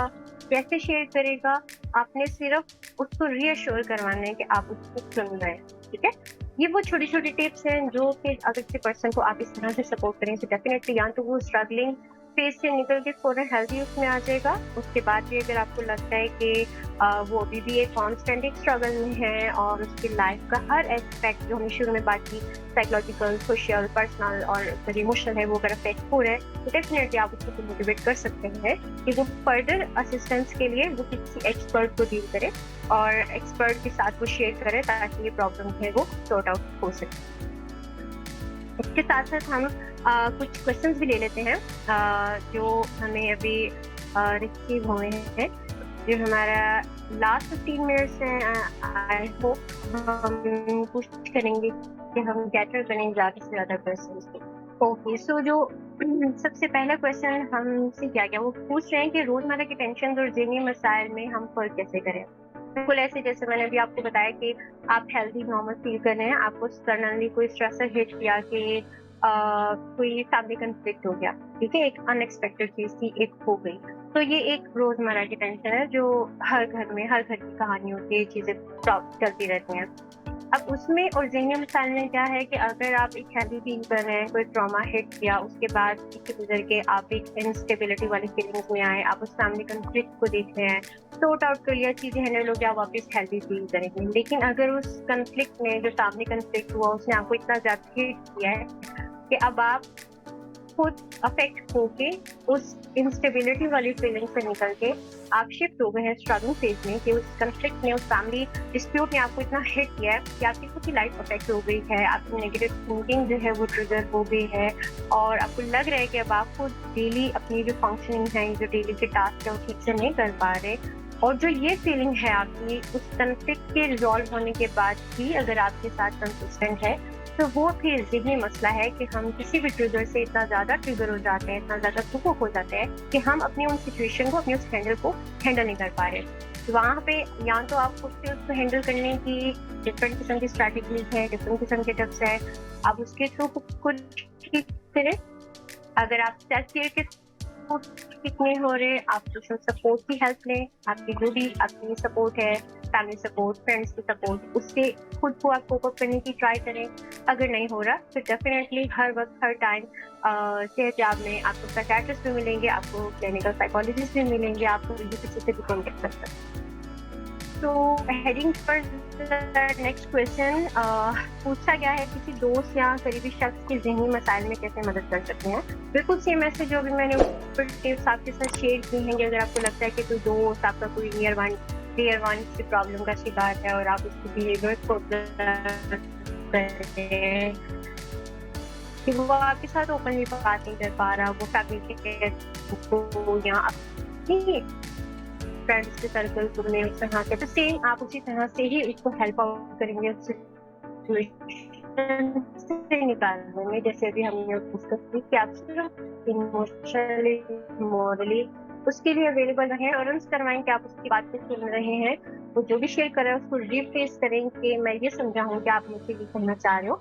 कैसे शेयर करेगा, आपने सिर्फ उसको रीअश्योर करवाना है कि आप उसको सुन रहे हैं, ठीक है? ये वो छोटी छोटी टिप्स हैं जो कि अगर किसी पर्सन को आप इस तरह से सपोर्ट करें तो डेफिनेटली या तो वो स्ट्रगलिंग फेज से निकल के फौरन हेल्दी उसमें आ जाएगा। उसके बाद भी अगर आपको लगता है कि वो अभी भी एक कॉन्स्टेंट एक स्ट्रगल में है और उसकी लाइफ का हर एस्पेक्ट जो हमने शुरू में बात की, साइकोलॉजिकल, सोशल, पर्सनल और इमोशनल है, वो अगर अफेक्ट हो रहा है, तो डेफिनेटली आप उसको मोटिवेट कर सकते हैं कि वो फर्दर असिस्टेंस के लिए वो किसी एक्सपर्ट को डील करे और एक्सपर्ट के साथ वो शेयर करे ताकि ये प्रॉब्लम है वो सॉर्ट आउट हो सके। इसके साथ साथ हम कुछ क्वेश्चंस भी ले लेते हैं जो हमें अभी रिसीव हुए हैं, जो हमारा लास्ट 15 मिनट्स है। आई होप हम कोशिश करेंगे कि हम गैदर करें ज़्यादा से ज़्यादा क्वेश्चंस को। ओके, सो जो सबसे पहला क्वेश्चन हमसे क्या क्या वो पूछ रहे हैं कि रोज़मर्रा के टेंशन और ज़हनी मसाइल में हम फर्क कैसे करें। बिल्कुल ऐसे जैसे मैंने अभी आपको बताया कि आप हेल्दी नॉर्मल फील कर रहे हैं, आपको सडनली कोई स्ट्रेसर हिट किया कि कोई फैमिली कंफ्लिक्ट हो गया, ठीक है, एक अनएक्सपेक्टेड चीज थी, एक हो गई, तो ये एक रोजमर्रा की टेंशन है जो हर घर में, हर घर की कहानी होती है, चीजें चलती रहती हैं। अब उसमें और ज़हनी मसाइल में क्या है कि अगर आप एक हेल्दी फील कर रहे हैं, कोई ट्रॉमा हिट किया, उसके बाद इससे गुजर के आप एक इनस्टेबिलिटी वाली फीलिंग्स में आए, आप उस फैमिली कॉन्फ्लिक्ट को देख रहे हैं, सॉर्ट आउट कर लिया, चीज़ें हैंडल हो गया, आप वापस हेल्दी फील करेंगे। लेकिन अगर उस कॉन्फ्लिक्ट में जो फैमिली कॉन्फ्लिक्ट हुआ, उसने आपको इतना ज़्यादा हिट किया है कि अब आप खुद अफेक्ट होके उस इंस्टेबिलिटी वाली फीलिंग से निकल के आप शिफ्ट हो गए हैं स्ट्रगलिंग फेज में, कि उस कॉन्फ्लिक्ट ने, उस फैमिली डिस्प्यूट ने आपको इतना हिट किया है कि आपकी खुद की लाइफ अफेक्ट हो गई है, आपकी नेगेटिव थिंकिंग जो है वो ट्रिगर हो गई है, और आपको लग रहा है कि अब आप खुद डेली अपनी जो फंक्शनिंग है, जो डेली के टास्क है वो ठीक से नहीं कर पा रहे। और जो ये फीलिंग है आपकी उस कॉन्फ्लिक्ट के रिजॉल्व होने के बाद भी अगर आपके साथ कंसिस्टेंट है, तो वो फिर ज़हनी मसला है कि हम किसी भी ट्रिगर से इतना ज़्यादा ट्रिगर हो जाते हैं, इतना ज़्यादा प्रोवोक हो जाते हैं कि हम अपनी उन सिचुएशन को, अपनी उस हैंडल को हैंडल नहीं कर पा रहे। तो वहाँ पे या तो आप खुद से उसको हैंडल करने की डिफरेंट किस्म की स्ट्रैटेजीज हैं, डिफरेंट किस्म के टिप्स हैं, आप उसके थ्रू कुछ ठीक करें। अगर आप सेल्फ केयर के ठीक नहीं हो रहे, आप सोशल सपोर्ट की हेल्प लें। आपकी जो भी आपकी सपोर्ट है, फैमिली सपोर्ट, फ्रेंड्स की सपोर्ट, उससे खुद को आप कोप अप करने की ट्राई करें। अगर नहीं हो रहा तो डेफिनेटली हर वक्त, हर टाइम सेहतयाब में आपको साइकियाट्रिस्ट भी मिलेंगे, आपको क्लिनिकल साइकोलॉजिस्ट भी मिलेंगे, आपको किसी से भी कॉन्टेक्ट कर सकते हैं। तो हेडिंग पर नेक्स्ट क्वेश्चन पूछा गया है, किसी दोस्त या करीबी शख्स के ज़हनी मसाइल में कैसे मदद कर सकते हैं। बिल्कुल सेम मैसेज जो अभी मैंने ऊपर टिप्स आपके साथ शेयर की हैं कि अगर आपको लगता है कि कोई दोस्त आपका कोई नियर वन की प्रॉब्लम का शिकार है और आप उसकी बिहेवियर को करें कि वो आपके साथ ओपनली बात नहीं कर पा रहा, वो फैमिली के को या अपनी फ्रेंड्स के सर्कल में उस तरह के, तो सेम आप उसी तरह से ही उसको हेल्प आउट करेंगे उस सिचुएशन से निकालने में। जैसे अभी हमने डिस्कस की कि आप सिर्फ इमोशनली, मॉरली उसके लिए अवेलेबल रहें और अंस करवाएं कि आप उसकी बातें सुन रहे हैं, वो जो भी शेयर कर रहे हैं उसको रिफ्रेश करें कि मैं ये समझा हूँ कि आप मुझसे ये कहना चाह रहे हो।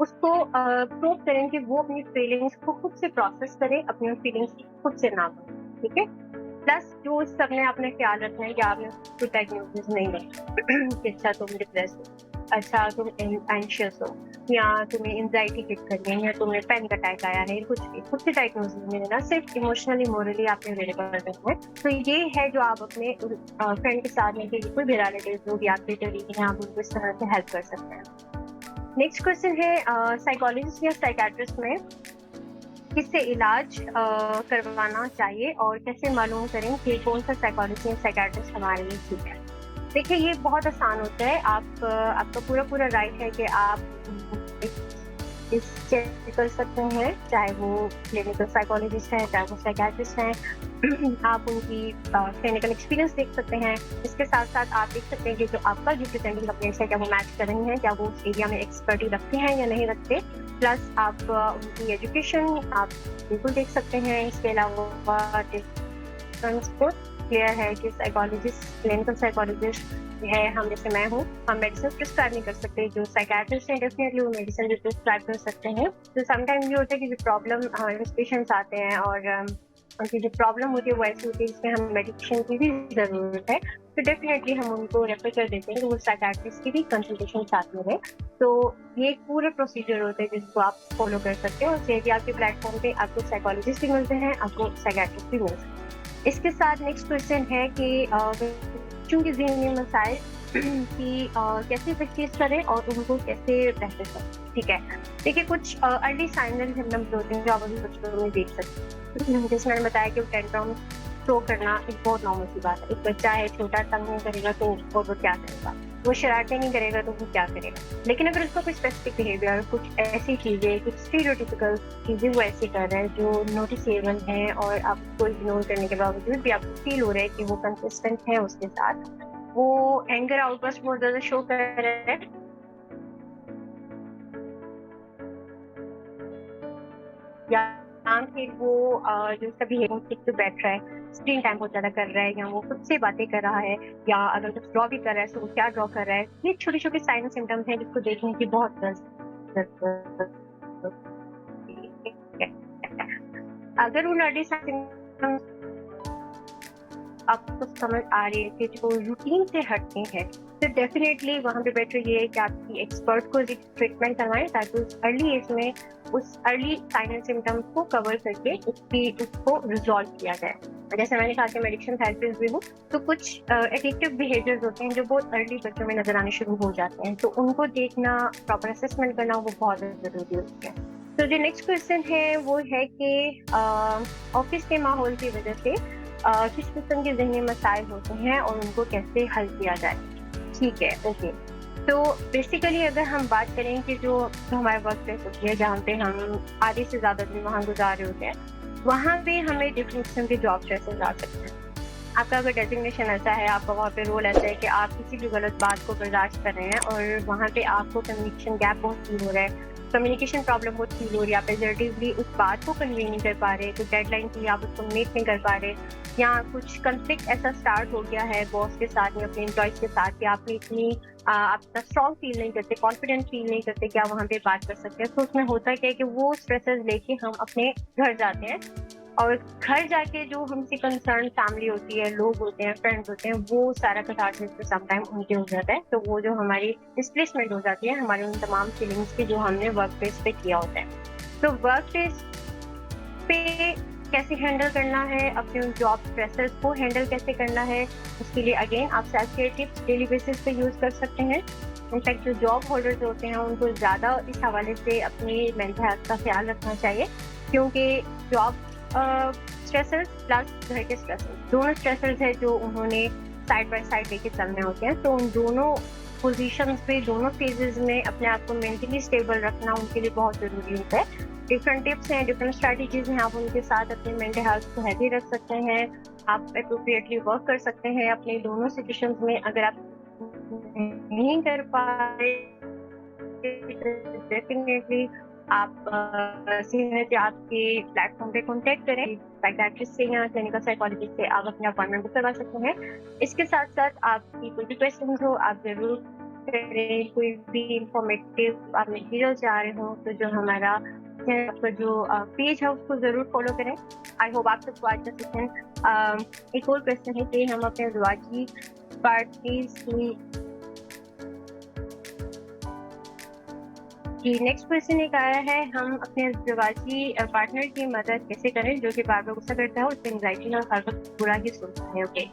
उसको प्रूव करें कि वो अपनी फीलिंग्स को खुद से प्रोसेस करे, अपनी फीलिंग्स खुद से ना करें, ठीक है। प्लस जो इस सब में आपने ख्याल रखना है कि आपने उसको डायग्नोसिस नहीं रखा कि अच्छा तुम डिप्रेस हो, अच्छा तुम एंशियस हो, या तुम्हें एंजाइटी हिट कर रही है, या तुम्हें पैनिक अटैक आया है, कुछ भी खुद से डायग्नोसिस नहीं देना, सिर्फ इमोशनली, मोरली आपने अवेलेबल रहना है। तो ये है जो आप अपने फ्रेंड के साथ में, कोई भी रिलेटिव जो भी आपके करीब हैं, आप उनको इस तरह से हेल्प कर सकते हैं। नेक्स्ट क्वेश्चन है, साइकोलॉजिस्ट या साइकियाट्रिस्ट में किससे इलाज करवाना चाहिए और कैसे मालूम करें कि कौन सा साइकोलॉजिस्ट या साइकियाट्रिस्ट हमारे लिए ठीक है। देखिए ये बहुत आसान होता है, आपका पूरा राइट है कि आप इस चेक कर सकते हैं, चाहे वो क्लिनिकल साइकोलॉजिस्ट है, चाहे वो साइकियाट्रिस्ट हैं। आप उनकी क्लिनिकल एक्सपीरियंस देख सकते हैं। इसके साथ साथ आप देख सकते हैं कि जो आपका जो प्रेजेंटिंग अपडेट्स है, क्या वो मैच कर रही हैं, क्या वो उस एरिया में एक्सपर्टी रखते हैं या नहीं रखते। प्लस आप उनकी एजुकेशन आप बिल्कुल देख सकते हैं। इसके अलावा ट्रांसपोर्ट क्लियर है कि साइकोलॉजिस्ट, क्लिनिकल साइकोलॉजिस्ट है, हम जैसे मैं हूँ, हम मेडिसिन प्रिस्क्राइब नहीं कर सकते। जो साइकियाट्रिस्ट हैं डेफिनेटली वो मेडिसिन भी प्रिस्क्राइब कर सकते हैं। तो समटाइम ये होता है कि जो प्रॉब्लम पेशेंट्स आते हैं और उनकी जो प्रॉब्लम होती है वो ऐसी होती है जिसमें हम मेडिकेशन की भी ज़रूरत है, तो डेफिनेटली हम उनको रेफर कर देते हैं कि वो साइकियाट्रिस्ट की भी कंसल्टेशन साथ में है। तो ये एक पूरे प्रोसीजर होते हैं जिसको आप फॉलो कर सकते हैं, और जैसे आपके प्लेटफॉर्म पे आपको साइकोलॉजिस्ट भी मिलते हैं, आपको साइकियाट्रिस्ट भी मिलते हैं। इसके साथ नेक्स्ट क्वेश्चन है कि चूंकि ज़हनी मसाइल कि कैसे प्रैक्टिस करें और उनको कैसे प्रैक्टिस करें, ठीक है। देखिए कुछ अर्ली साइंस एंड सिम्टम्स होते हैं जो आप अभी बच्चों में देख सकते हैं। जैसे मैंने बताया कि टेंट्रम थ्रो करना एक बहुत नॉर्मल सी बात है। एक बच्चा है छोटा, तंग नहीं करेगा तो वो क्या करेगा, वो शरारतें नहीं करेगा तो वो क्या करेगा। लेकिन अगर उसका कोई स्पेसिफिक बिहेवियर, कुछ ऐसी चीज़ें, कुछ स्टीरियोटिपिकल चीज़ें वो ऐसी कर रहा है जो नोटिसेबल है और आपको इग्नोर करने के बावजूद भी आपको फील हो रहा है कि वो कंसिस्टेंट है उसके साथ, वो एंगर आउटबर्स्ट बहुत ज़्यादा शो कर रहा है, या फिर वो जो उसका बिहेवियर ठीक से बैठ रहा है, स्क्रीन टाइम बहुत ज़्यादा कर रहा है, या वो खुद से बातें कर रहा है, या अगर कुछ ड्रॉ भी कर रहा है तो वो क्या ड्रॉ कर रहा है। ये छोटे छोटे साइन और सिम्टम्स हैं जिसको देखने की बहुत ज़रूरत है। अगर वो अर्ली सिम्टम्स आपको समझ आ रही है कि जो रूटीन से हटते हैं, तो डेफिनेटली वहाँ पे बेटर ये है कि आपकी एक्सपर्ट को ट्रीटमेंट करवाएं ताकि उस अर्ली एज में उस अर्ली साइन एंड सिम्टम्स को कवर करके उसको रिजॉल्व किया जाए। जैसे मैंने कहा कि मैं एडिक्शन थेरेपिस्ट भी हूँ, तो कुछ एडिक्टिव बिहेवियर्स होते हैं जो बहुत अर्ली बच्चों में नजर आने शुरू हो जाते हैं, तो उनको देखना, प्रॉपर असेसमेंट करना वो बहुत जरूरी होती है। तो जो नेक्स्ट क्वेश्चन है वो है कि ऑफिस के माहौल की वजह से किस किस्म के ज़हनी मसाइल होते हैं और उनको कैसे हल किया जाए। ठीक है, ओके। तो बेसिकली अगर हम बात करें कि जो हमारे वर्क प्लेस होती है जहाँ पे हम आधे से ज़्यादा दिन वहाँ गुजार रहे होते हैं, वहाँ पे हमें डिफरेंट किस्म के जॉब स्ट्रेसेस आ सकते हैं। आपका अगर डेजिग्नेशन ऐसा है, आपका वहाँ पे रोल ऐसा है कि आप किसी भी गलत बात को बर्दाश्त कर रहे हैं और वहाँ पे आपको कम्युनिकेशन गैप बहुत फील हो रहा है, कम्युनिकेशन प्रॉब्लम बहुत फील हो रही है, आप एजर्टिवली उस बात को कन्वे नहीं कर पा रहे, तो डेडलाइन के लिए आप उसको मीट नहीं कर पा रहे, या कुछ कंफ्लिक्ट ऐसा स्टार्ट हो गया है बॉस के साथ या अपने एम्प्लॉयज के साथ कि आपने इतनी आप इतना स्ट्रॉन्ग फील नहीं करते, कॉन्फिडेंट फील नहीं करते कि आप वहाँ पे बात कर सकते हैं, तो उसमें होता क्या है कि वो स्ट्रेसेस लेके हम अपने घर जाते हैं और घर जाके जो हमसे कंसर्न फैमिली होती है, लोग होते हैं, फ्रेंड्स होते हैं, वो सारा कथार्सिस पे समटाइम उनके हो जाता है, तो वो जो हमारी डिस्प्लेसमेंट हो जाती है हमारे उन तमाम फीलिंग्स की जो हमने वर्क प्लेस पे किया होता है। तो वर्क प्लेस पे कैसे हैंडल करना है, अपने उन जॉब स्ट्रेसेस को हैंडल कैसे करना है, उसके लिए अगेन आप self care tips daily basis पे यूज कर सकते हैं। इनफैक्ट जो जॉब होल्डर्स होते हैं उनको ज़्यादा इस हवाले से अपनी मेंटल हेल्थ का ख्याल रखना चाहिए, क्योंकि जॉब स्ट्रेसर्स प्लस घर के स्ट्रेसर्स दोनों स्ट्रेसर्स है जो उन्होंने साइड बाय साइड लेके चलने होते हैं, तो उन दोनों पोजीशंस पे दोनों फेजेस में अपने आप को मेंटली स्टेबल रखना उनके लिए बहुत ज़रूरी होता है। डिफरेंट टिप्स हैं, डिफरेंट स्ट्रैटेजीज हैं, आप उनके साथ अपने मेंटल हेल्थ को हेल्दी रख सकते हैं, आप अप्रोप्रिएटली वर्क कर सकते हैं अपने दोनों सिचुएशंस में। अगर आप नहीं कर पा रहे डेफिनेटली आप सीनियर आपके प्लेटफॉर्म पे कॉन्टेक्ट करें, साइकियाट्रिस्ट से या क्लिनिकल साइकोलॉजिस्ट से आप अपना अपॉइंटमेंट बुक करवा सकते हैं। इसके साथ साथ आपकी कोई भी क्वेश्चन हो आप जरूर करें, कोई भी इंफॉर्मेटिव आप मटीरियल चाह रहे हो तो जो हमारा आपका जो पेज है उसको जरूर फॉलो करें। आई होप आप सबको आज का सेशन। एक और क्वेश्चन है कि हम अपने रिवाजी पार्टीज की जी नेक्स्ट क्वेश्चन एक आया है, हम अपने रिवाजी पार्टनर की मदद कैसे करें जो कि बार बार गुस्सा करता है और एंग्जाइटी और हर वक्त बुरा ही सोचता है। ओके,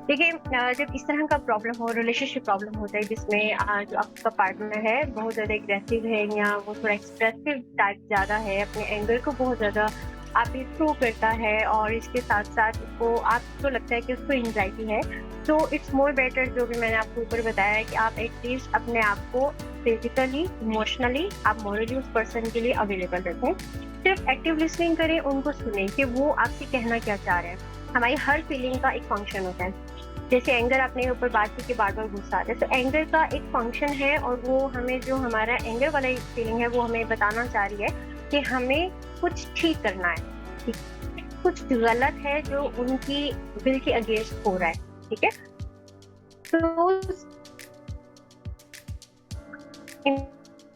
देखिए जब इस तरह का प्रॉब्लम हो, रिलेशनशिप प्रॉब्लम होता है जिसमें जो आपका पार्टनर है बहुत ज़्यादा एग्रेसिव है या वो थोड़ा एक्सप्रेसिव टाइप ज़्यादा है, अपने एंगर को बहुत ज़्यादा आप थ्रू करता है और इसके साथ साथ उसको आपको लगता है कि उसको एंग्जाइटी है, तो इट्स मोर बेटर जो भी मैंने आपको ऊपर बताया है कि आप एटलीस्ट अपने आप को फिजिकली इमोशनली आप मॉरली उस पर्सन के लिए अवेलेबल रखें। सिर्फ एक्टिव लिसनिंग करें, उनको सुनें कि वो आपसे कहना क्या चाह रहे हैं। हमारी हर फीलिंग का एक फंक्शन होता है, जैसे एंगर अपने ऊपर बात की कि बार बार गुस्सा आता है, तो एंगर का एक फंक्शन है और वो हमें जो हमारा एंगर वाला फीलिंग है वो हमें बताना चाह रही है कि हमें कुछ ठीक करना है, कुछ गलत है जो उनकी विल के अगेंस्ट हो रहा है। ठीक है, तो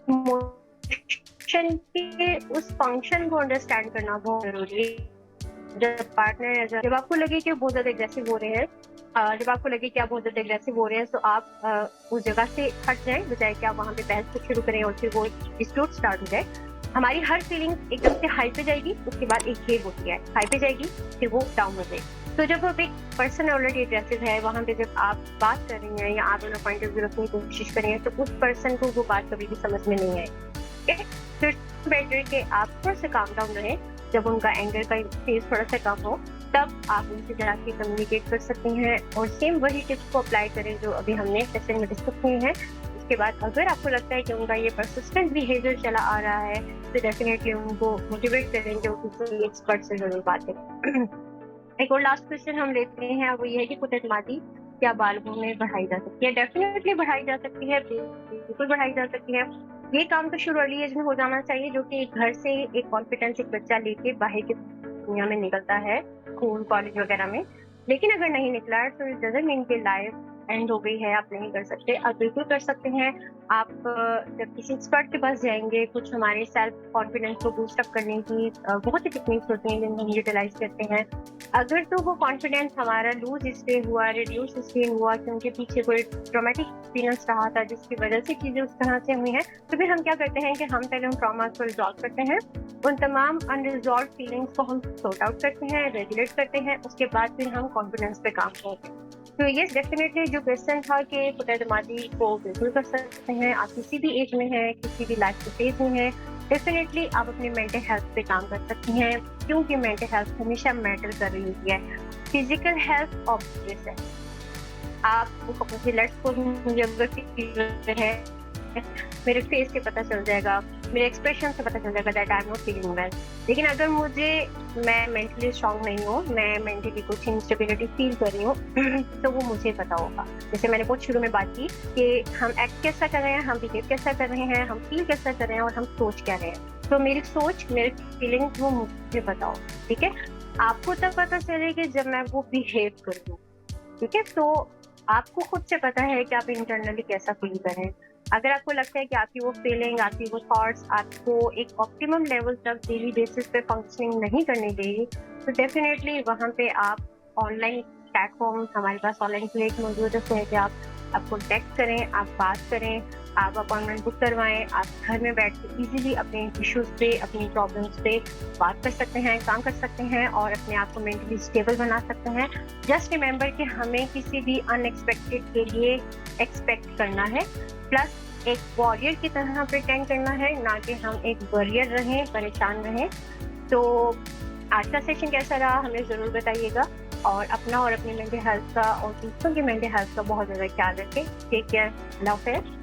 इमोशन के उस फंक्शन को अंडरस्टैंड करना बहुत जरूरी है। जब आपको लगे कि बहुत ज्यादा एग्रेसिव हो रहे हैं, जब आपको लगे कि आप बहुत ज्यादा एग्रेसिव हो रहे हैं, तो आप उस जगह से हट जाएं बजाय कि आप वहां पे बहस को शुरू करें और फिर वो डिस्प्यूट स्टार्ट हो जाए। हमारी हर फीलिंग एकदम से हाई पे जाएगी, उसके बाद एक वेव होती है, हाई पे जाएगी फिर वो डाउन हो जाएगी। तो जब अब एक पर्सन ऑलरेडी एग्रेसिव है वहां पे जब आप बात कर रही हैं या आप अपना पॉइंट ऑफ व्यू रखने की कोशिश करें तो उस पर्सन को वो बात कभी भी समझ में नहीं आएगी। फिर बेटर कि आप थोड़ा सा काम डाउन रहें, जब उनका एंगर का फेज थोड़ा सा कम हो तब आप उनसे जाके कम्युनिकेट कर सकती हैं और सेम वही टिप्स को अप्लाई करें जो अभी हमने सेशन में डिस्कस किए हैं। उसके बाद अगर आपको लगता है कि उनका ये परसिस्टेंट बिहेवियर चला आ रहा है तो डेफिनेटली उनको मोटिवेट करें कि वो किसी एक्सपर्ट से जरूर बात करें। एक और लास्ट क्वेश्चन हम लेते हैं, वो ये है कि खुद-एतमादी क्या बालगों में बढ़ाई जा सकती है? डेफिनेटली बढ़ाई जा सकती है, बिल्कुल बढ़ाई जा सकती है। ये काम तो शुरू अर्ली एज में हो जाना चाहिए, जो कि एक घर से एक कॉन्फिडेंस एक बच्चा लेके बाहर की दुनिया में निकलता है, स्कूल कॉलेज वगैरह में। लेकिन अगर नहीं निकला है तो इट डजंट मीन कि लाइफ एंड हो गई है, आप नहीं कर सकते, आप बिल्कुल कर सकते हैं। आप जब किसी एक्सपर्ट के पास जाएंगे, कुछ हमारे सेल्फ कॉन्फिडेंस को बूस्ट अप करने की बहुत ही टेक्निक्स होती हैं जिनको हम यूटिलाइज करते हैं। अगर तो वो कॉन्फिडेंस हमारा लूज इसलिए हुआ, रिड्यूस इसलिए हुआ कि उनके पीछे कोई ट्रॉमेटिक एक्सपीरियंस रहा था जिसकी वजह से चीज़ें उस तरह से हुई हैं, तो फिर हम क्या करते हैं कि हम पहले उन ट्रॉमास को रिजॉल्व करते हैं, उन तमाम अनरिजॉल्व फीलिंग्स को हम सॉर्ट आउट करते हैं, रेगुलेट करते हैं, उसके बाद फिर हम कॉन्फिडेंस पे काम करते हैं। तो ये डेफिनेटली जो क्वेश्चन था कि खुद-एतमादी को बिल्कुल कर सकते हैं, आप किसी भी एज में हैं, किसी भी लाइफ के फेज में हैं, डेफिनेटली आप अपनी मेंटल हेल्थ पे काम कर सकती हैं, क्योंकि मेंटल हेल्थ हमेशा मैटर कर रही होती है। फिजिकल हेल्थ ऑब्वियस है, आपको मुझे लेट्स सपोज मुझे अगर फीवर है, मेरे फेस से पता चल जाएगा, मेरे एक्सप्रेशन से पता चल जाएगा that I am not feeling well. लेकिन अगर मैं मेंटली स्ट्रांग नहीं हूँ, मैं मेंटली कुछ इंस्टेबिलिटी फील कर रही हूँ तो वो मुझे पता होगा। जैसे मैंने बहुत शुरू में बात की कि हम एक्ट कैसा कर रहे हैं, हम बिहेव कैसा कर रहे हैं, हम फील कैसा कर रहे हैं और हम सोच क्या रहे हैं। तो मेरी सोच, मेरी फीलिंग वो मुझे पता हो, ठीक है। आपको तब पता चलेगी जब मैं वो बिहेव करूँ, ठीक है। तो आपको खुद से पता है कि आप इंटरनली कैसा फील कर रहे हैं। अगर आपको लगता है कि आपकी वो फीलिंग, आपकी वो थॉट्स आपको एक ऑप्टिमम लेवल तक डेली बेसिस पे फंक्शनिंग नहीं करने देगी, तो डेफिनेटली वहाँ पे आप ऑनलाइन प्लेटफॉर्म, हमारे पास ऑनलाइन क्लिनिक मौजूद है कि आप कॉन्टैक्ट करें, आप बात करें, आप अपॉइंटमेंट बुक करवाएं, आप घर में बैठ के इजीली अपने इश्यूज पे, अपनी प्रॉब्लम्स पे बात कर सकते हैं, काम कर सकते हैं और अपने आप को मेंटली स्टेबल बना सकते हैं। जस्ट रिमेंबर कि हमें किसी भी अनएक्सपेक्टेड के लिए एक्सपेक्ट करना है, प्लस एक वॉरियर की तरह प्रिटेंड करना है, ना कि हम एक वॉरियर रहें, परेशान रहें। तो आज का सेशन कैसा रहा हमें ज़रूर बताइएगा और अपना और अपनी मेंटल हेल्थ का और दूसरों की मेंटल हेल्थ का बहुत ज़्यादा ख्याल रखें। टेक केयर, अल्लाह हाफ़िज़।